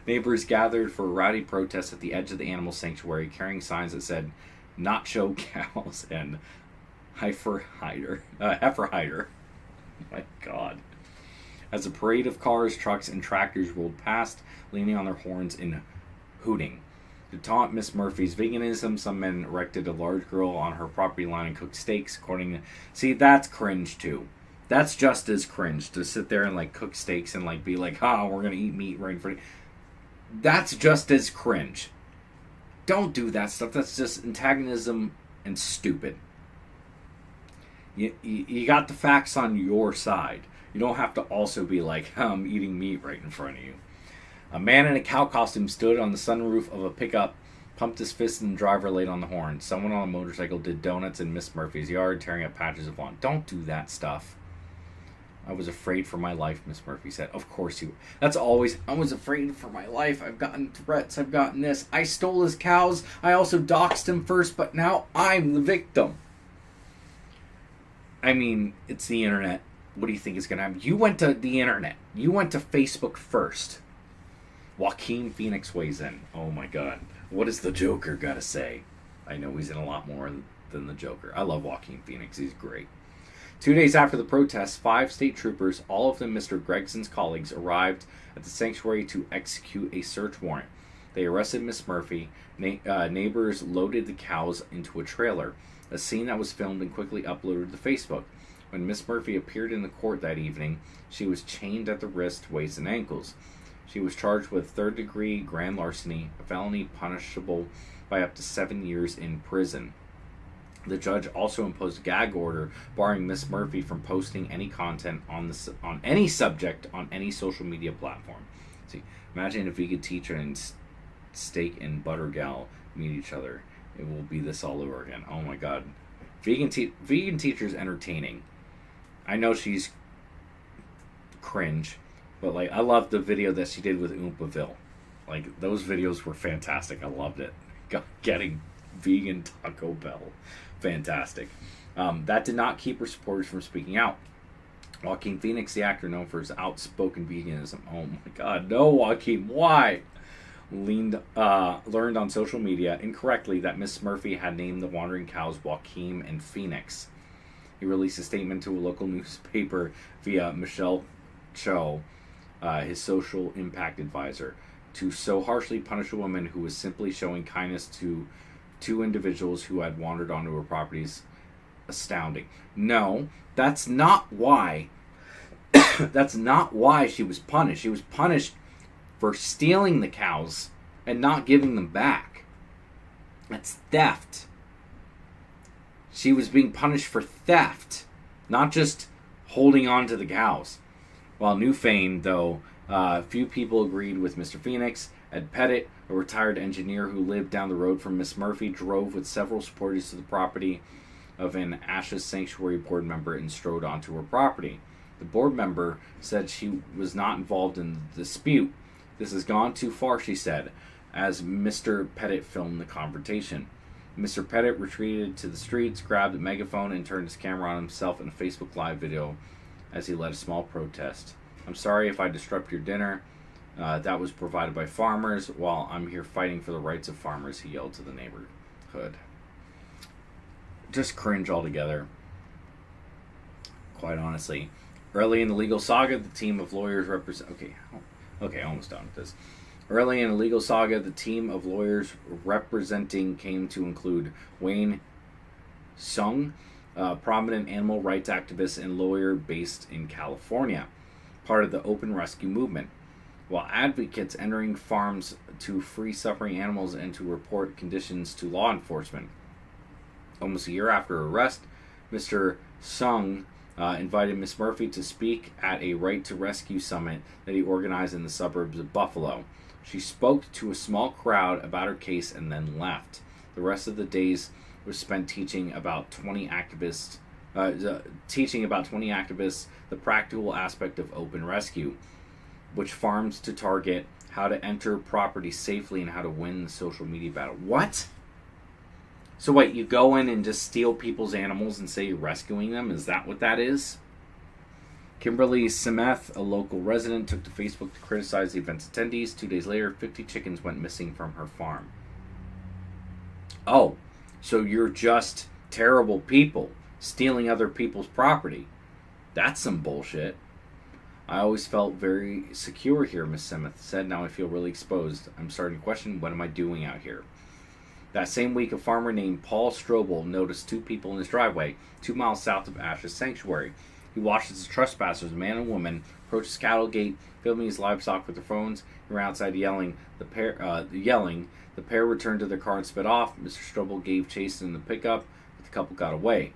Neighbors gathered for a rowdy protest at the edge of the animal sanctuary, carrying signs that said, "Not show cows," and heifer hider. Oh my God. As a parade of cars, trucks, and tractors rolled past, leaning on their horns and hooting. To taunt Miss Murphy's veganism, some men erected a large grill on her property line and cooked steaks, See, that's cringe too. That's just as cringe, to sit there and like cook steaks and like be like, we're gonna eat meat right in front of you. That's just as cringe. Don't do that stuff. That's just antagonism and stupid. You got the facts on your side. You don't have to also be like, I'm eating meat right in front of you. A man in a cow costume stood on the sunroof of a pickup, pumped his fist, and the driver laid on the horn. Someone on a motorcycle did donuts in Miss Murphy's yard, tearing up patches of lawn. Don't do that stuff. I was afraid for my life, Miss Murphy said. Of course you. That's always, I was afraid for my life. I've gotten threats. I've gotten this. I stole his cows. I also doxed him first, but now I'm the victim. I mean, it's the internet. What do you think is going to happen? You went to the internet. You went to Facebook first. Joaquin Phoenix weighs in. Oh my God. What does the Joker got to say? I know he's in a lot more than the Joker. I love Joaquin Phoenix. He's great. 2 days after the protests, 5 state troopers, all of them Mr. Gregson's colleagues, arrived at the sanctuary to execute a search warrant. They arrested Miss Murphy. Neighbors loaded the cows into a trailer, a scene that was filmed and quickly uploaded to Facebook. When Miss Murphy appeared in the court that evening, she was chained at the wrist, waist, and ankles. She was charged with third-degree grand larceny, a felony punishable by up to 7 years in prison. The judge also imposed a gag order barring Miss Murphy from posting any content on any subject on any social media platform. See, imagine if we could teach a steak and butter gal meet each other. It will be this all over again. Oh my god. Vegan teacher's entertaining. I know she's cringe, but like, I loved the video that she did with Oompaville. Like, those videos were fantastic. I loved it. Getting vegan Taco Bell. Fantastic. That did not keep her supporters from speaking out. Joaquin Phoenix, the actor known for his outspoken veganism. Oh my god, no, Joaquin, why? Learned on social media incorrectly that Miss Murphy had named the wandering cows Joaquin and Phoenix. He released a statement to a local newspaper via Michelle Cho, his social impact advisor, to so harshly punish a woman who was simply showing kindness to two individuals who had wandered onto her properties. Astounding. No, that's not why. That's not why she was punished. She was punished for stealing the cows and not giving them back. That's theft. She was being punished for theft, not just holding on to the cows. While Newfane, though, few people agreed with Mr. Phoenix. Ed Pettit, a retired engineer who lived down the road from Miss Murphy, drove with several supporters to the property of an Ashes Sanctuary board member and strode onto her property. The board member said she was not involved in the dispute. This has gone too far, she said, as Mr. Pettit filmed the confrontation. Mr. Pettit retreated to the streets, grabbed a megaphone, and turned his camera on himself in a Facebook Live video as he led a small protest. I'm sorry if I disrupt your dinner. That was provided by farmers while I'm here fighting for the rights of farmers, he yelled to the neighborhood. Just cringe altogether. Quite honestly. Early in the legal saga, the team of lawyers almost done with this. Early in the legal saga, the team of lawyers representing came to include Wayne Sung, a prominent animal rights activist and lawyer based in California, part of the open rescue movement, while advocates entering farms to free suffering animals and to report conditions to law enforcement. Almost a year after her arrest, Mr. Sung invited Miss Murphy to speak at a Right to Rescue summit that he organized in the suburbs of Buffalo. She spoke to a small crowd about her case and then left. The rest of the days was spent teaching about 20 activists the practical aspect of open rescue, which farms to target, how to enter property safely, and how to win the social media battle. What? So wait, you go in and just steal people's animals and say you're rescuing them? Is that what that is? Kimberly Semeth, a local resident, took to Facebook to criticize the event's attendees. 2 days later, 50 chickens went missing from her farm. Oh, so you're just terrible people stealing other people's property. That's some bullshit. I always felt very secure here, Miss Semeth said. Now I feel really exposed. I'm starting to question, what am I doing out here? That same week, a farmer named Paul Strobel noticed two people in his driveway, 2 miles south of Ashes Sanctuary. He watched as the trespassers, a man and woman, approached his cattle gate, filming his livestock with their phones. They were outside yelling. The pair returned to their car and sped off. Mr. Strobel gave chase in the pickup, but the couple got away.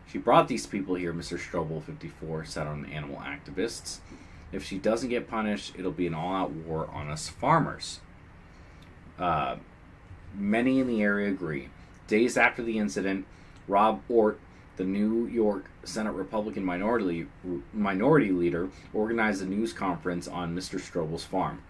She brought these people here, Mr. Strobel, 54, said on animal activists. If she doesn't get punished, it'll be an all-out war on us farmers. Many in the area agree. Days after the incident, Rob Ort, the New York Senate Republican minority leader, organized a news conference on Mr. Strobel's farm.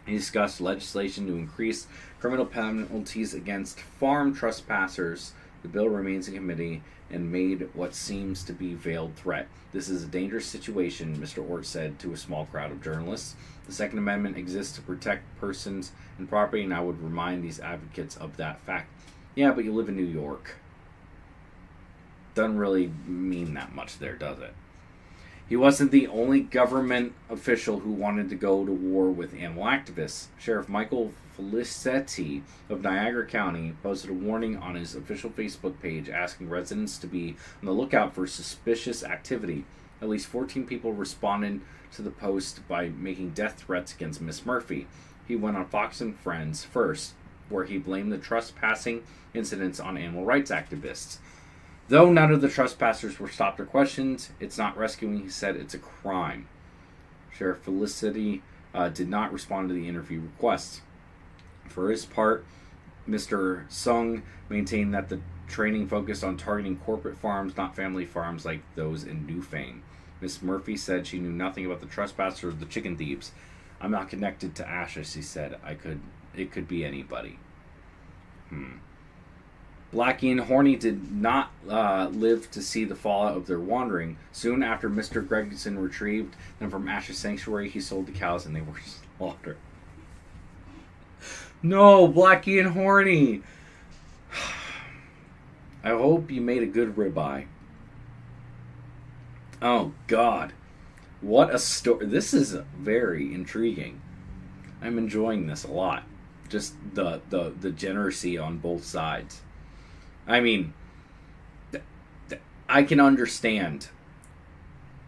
He discussed legislation to increase criminal penalties against farm trespassers. The bill remains in committee and made what seems to be veiled threat. This is a dangerous situation, Mr. Ort said to a small crowd of journalists. The Second Amendment exists to protect persons and property, and I would remind these advocates of that fact. Yeah, but you live in New York. Doesn't really mean that much there, does it? He wasn't the only government official who wanted to go to war with animal activists. Sheriff Michael Felicetti of Niagara County posted a warning on his official Facebook page asking residents to be on the lookout for suspicious activity. At least 14 people responded to the post by making death threats against Miss Murphy. He went on Fox and Friends first, where he blamed the trespassing incidents on animal rights activists. Though none of the trespassers were stopped or questioned, it's not rescuing, he said, it's a crime. Sheriff Felicity did not respond to the interview request. For his part, Mr. Sung maintained that the training focused on targeting corporate farms, not family farms like those in Newfane. Miss Murphy said she knew nothing about the trespassers or the chicken thieves. I'm not connected to Asha, she said. It could be anybody. Blackie and Horny did not live to see the fallout of their wandering. Soon after Mr. Gregson retrieved them from Asha's sanctuary, he sold the cows and they were slaughtered. No, Blackie and Horny! I hope you made a good ribeye. Oh, God. What a story. This is very intriguing. I'm enjoying this a lot. Just the degeneracy on both sides. I mean, I can understand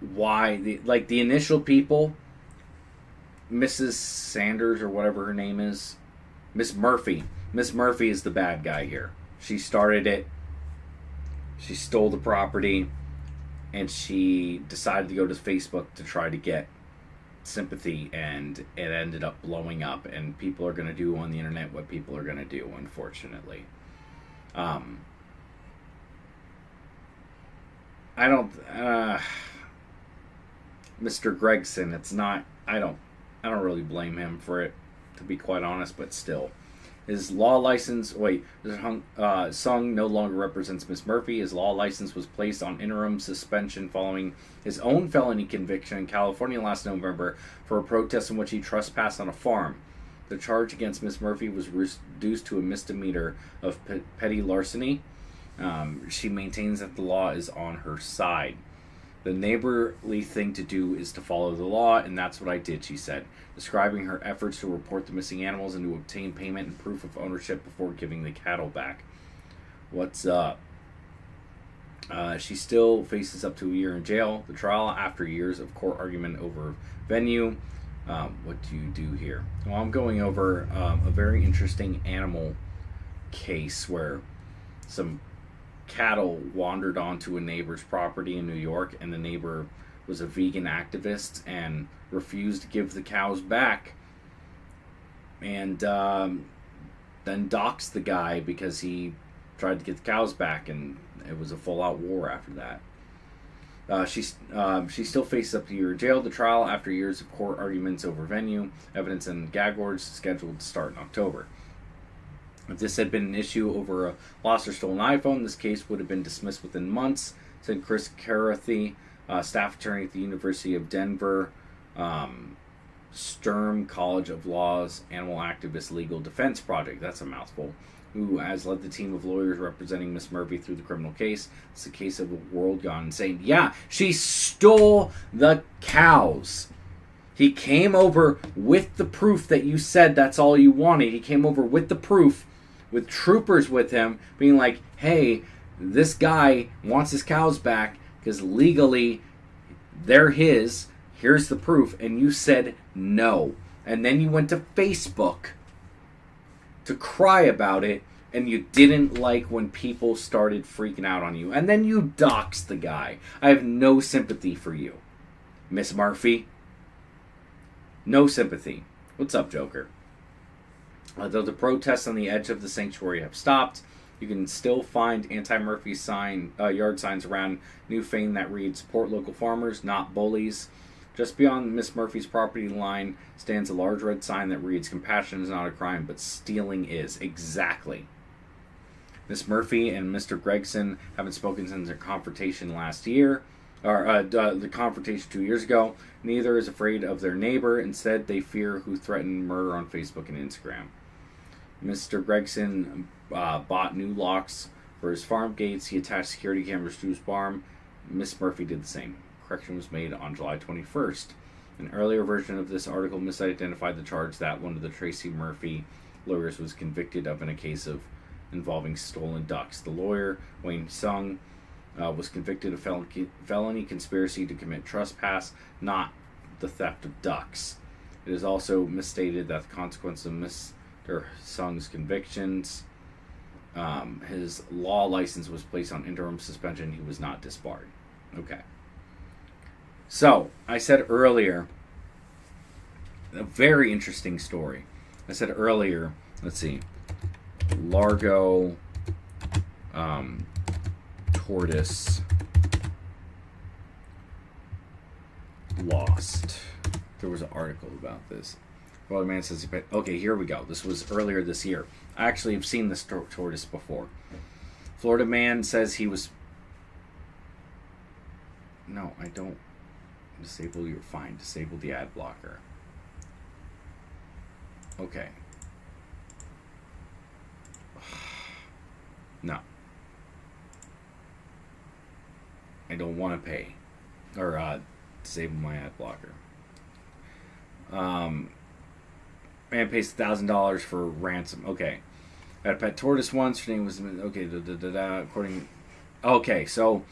why the initial people, Mrs. Sanders or whatever her name is, Miss Murphy. Miss Murphy is the bad guy here. She started it. She stole the property, and she decided to go to Facebook to try to get sympathy, and it ended up blowing up, and people are going to do on the internet what people are going to do, unfortunately. I don't Mr. Gregson, it's not I don't really blame him for it, to be quite honest, but still. His law license Sung no longer represents Miss Murphy. His law license was placed on interim suspension following his own felony conviction in California last November for a protest in which he trespassed on a farm. The charge against Miss Murphy was reduced to a misdemeanor of petty larceny. She maintains that the law is on her side. The neighborly thing to do is to follow the law, and that's what I did, she said, describing her efforts to report the missing animals and to obtain payment and proof of ownership before giving the cattle back. What's up? She still faces up to a year in jail. The trial, after years of court argument over venue. What do you do here? Well, I'm going over a very interesting animal case where some cattle wandered onto a neighbor's property in New York, and the neighbor was a vegan activist and refused to give the cows back, and then doxed the guy because he tried to get the cows back, and it was a full-out war after that. She still faces up to a year in jail. The trial, after years of court arguments over venue, evidence, and gag orders, scheduled to start in October. If this had been an issue over a lost or stolen iPhone, this case would have been dismissed within months, said Chris Carathy, staff attorney at the University of Denver, Sturm College of Law's Animal Activist Legal Defense Project. That's a mouthful. Who has led the team of lawyers representing Miss Murphy through the criminal case. It's a case of a world gone insane. Yeah, she stole the cows. He came over with the proof that you said that's all you wanted. He came over with the proof, with troopers with him, being like, hey, this guy wants his cows back because legally they're his. Here's the proof. And you said no. And then you went to Facebook to cry about it, and you didn't like when people started freaking out on you. And then you doxed the guy. I have no sympathy for you, Miss Murphy. No sympathy. What's up, Joker? Though the protests on the edge of the sanctuary have stopped, you can still find anti-Murphy yard signs around Newfane that read, support local farmers, not bullies. Just beyond Miss Murphy's property line stands a large red sign that reads, compassion is not a crime, but stealing is. Exactly. Miss Murphy and Mr. Gregson haven't spoken since their confrontation last year, or the confrontation 2 years ago. Neither is afraid of their neighbor. Instead, they fear who threatened murder on Facebook and Instagram. Mr. Gregson bought new locks for his farm gates. He attached security cameras to his farm. Miss Murphy did the same. Correction was made on July 21st. An earlier version of this article misidentified the charge that one of the Tracy Murphy lawyers was convicted of in a case of involving stolen ducks. The lawyer, Wayne Sung, was convicted of felony conspiracy to commit trespass, not the theft of ducks. It is also misstated that the consequence of Mr. Sung's convictions, his law license was placed on interim suspension. He was not disbarred. Okay. So, I said earlier, a very interesting story. I said earlier, let's see, Largo tortoise lost. There was an article about this. Florida man says he paid. Okay, here we go. This was earlier this year. I actually have seen this tortoise before. Florida man says he was. No, I don't. Disable your fine. Disable the ad blocker. Okay. No. I don't want to pay. Or disable my ad blocker. Man pays $1,000 for ransom. Okay. I had a pet tortoise once. Her name was... Okay, according... Okay, so...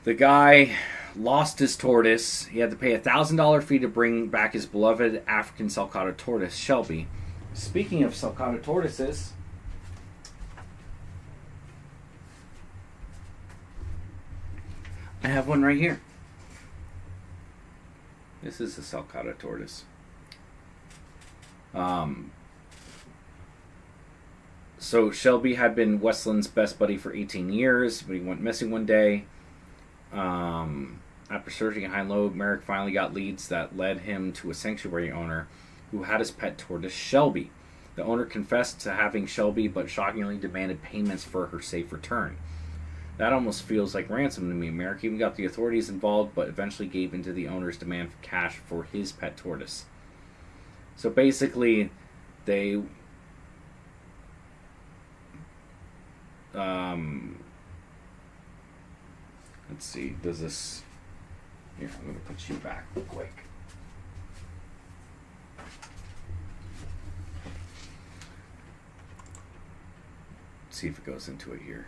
The guy lost his tortoise. He had to pay a $1,000 fee to bring back his beloved African sulcata tortoise, Shelby. Speaking of sulcata tortoises... I have one right here. This is a sulcata tortoise. So Shelby had been Westland's best buddy for 18 years, but he went missing one day. After searching high and low, Merrick finally got leads that led him to a sanctuary owner who had his pet tortoise, Shelby. The owner confessed to having Shelby, but shockingly demanded payments for her safe return. That almost feels like ransom to me. Merrick even got the authorities involved, but eventually gave in to the owner's demand for cash for his pet tortoise. So basically, they... let's see, does this... Here, I'm going to put you back real quick. See if it goes into it here.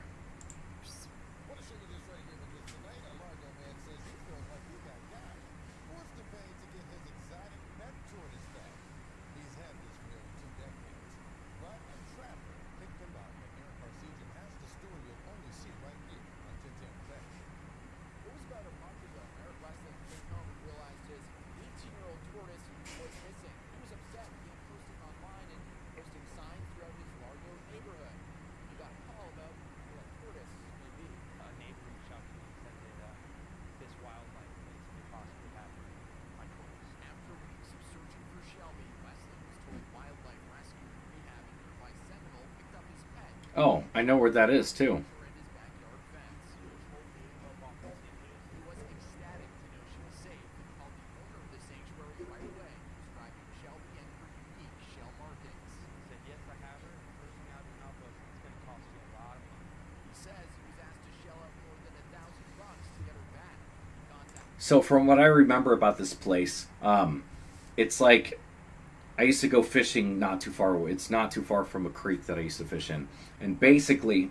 Oh, I know where that is, too. So from what I remember about this place, it's like... I used to go fishing not too far away. It's not too far from a creek that I used to fish in. And basically,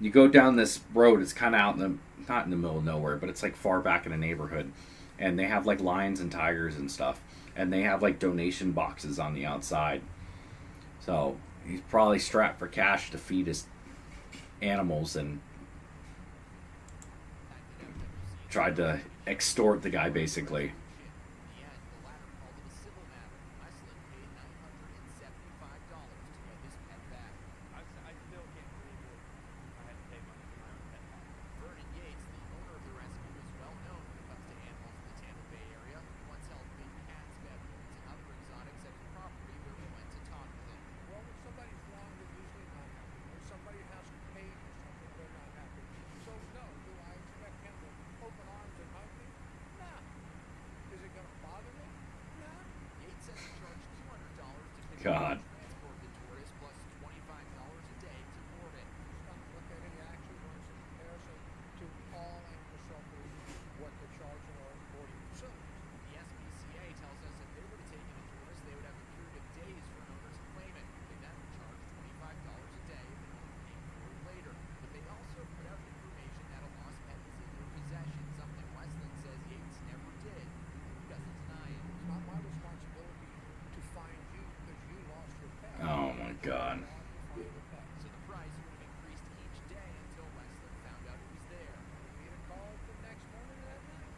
you go down this road. It's kind of out in the... Not in the middle of nowhere, but it's like far back in a neighborhood. And they have like lions and tigers and stuff. And they have like donation boxes on the outside. So he's probably strapped for cash to feed his animals and tried to extort the guy basically. God. Oh my God.
So the price would have increased each day until Westland found out he was there. If he'd have called the next morning or that night,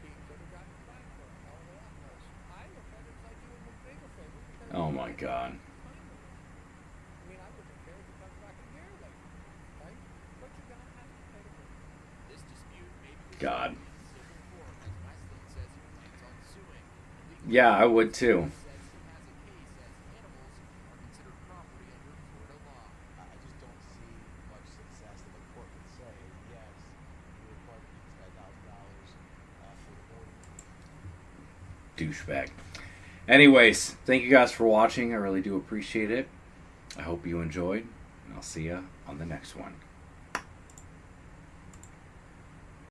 he could have gotten back for a hell of a lot less. I look at it like doing a bigger favor because
Oh my God. God.
Civil court, as Westland says he plans on suing. Legal
Yeah, I would too.
says he has a case as animals are considered property under Florida law.
I just don't see much success that the court could say, yes, you're required to give this guy $1,000 for the boarding.
Douchebag. Anyways, thank you guys for watching. I really do appreciate it. I hope you enjoyed, and I'll see you on the next one.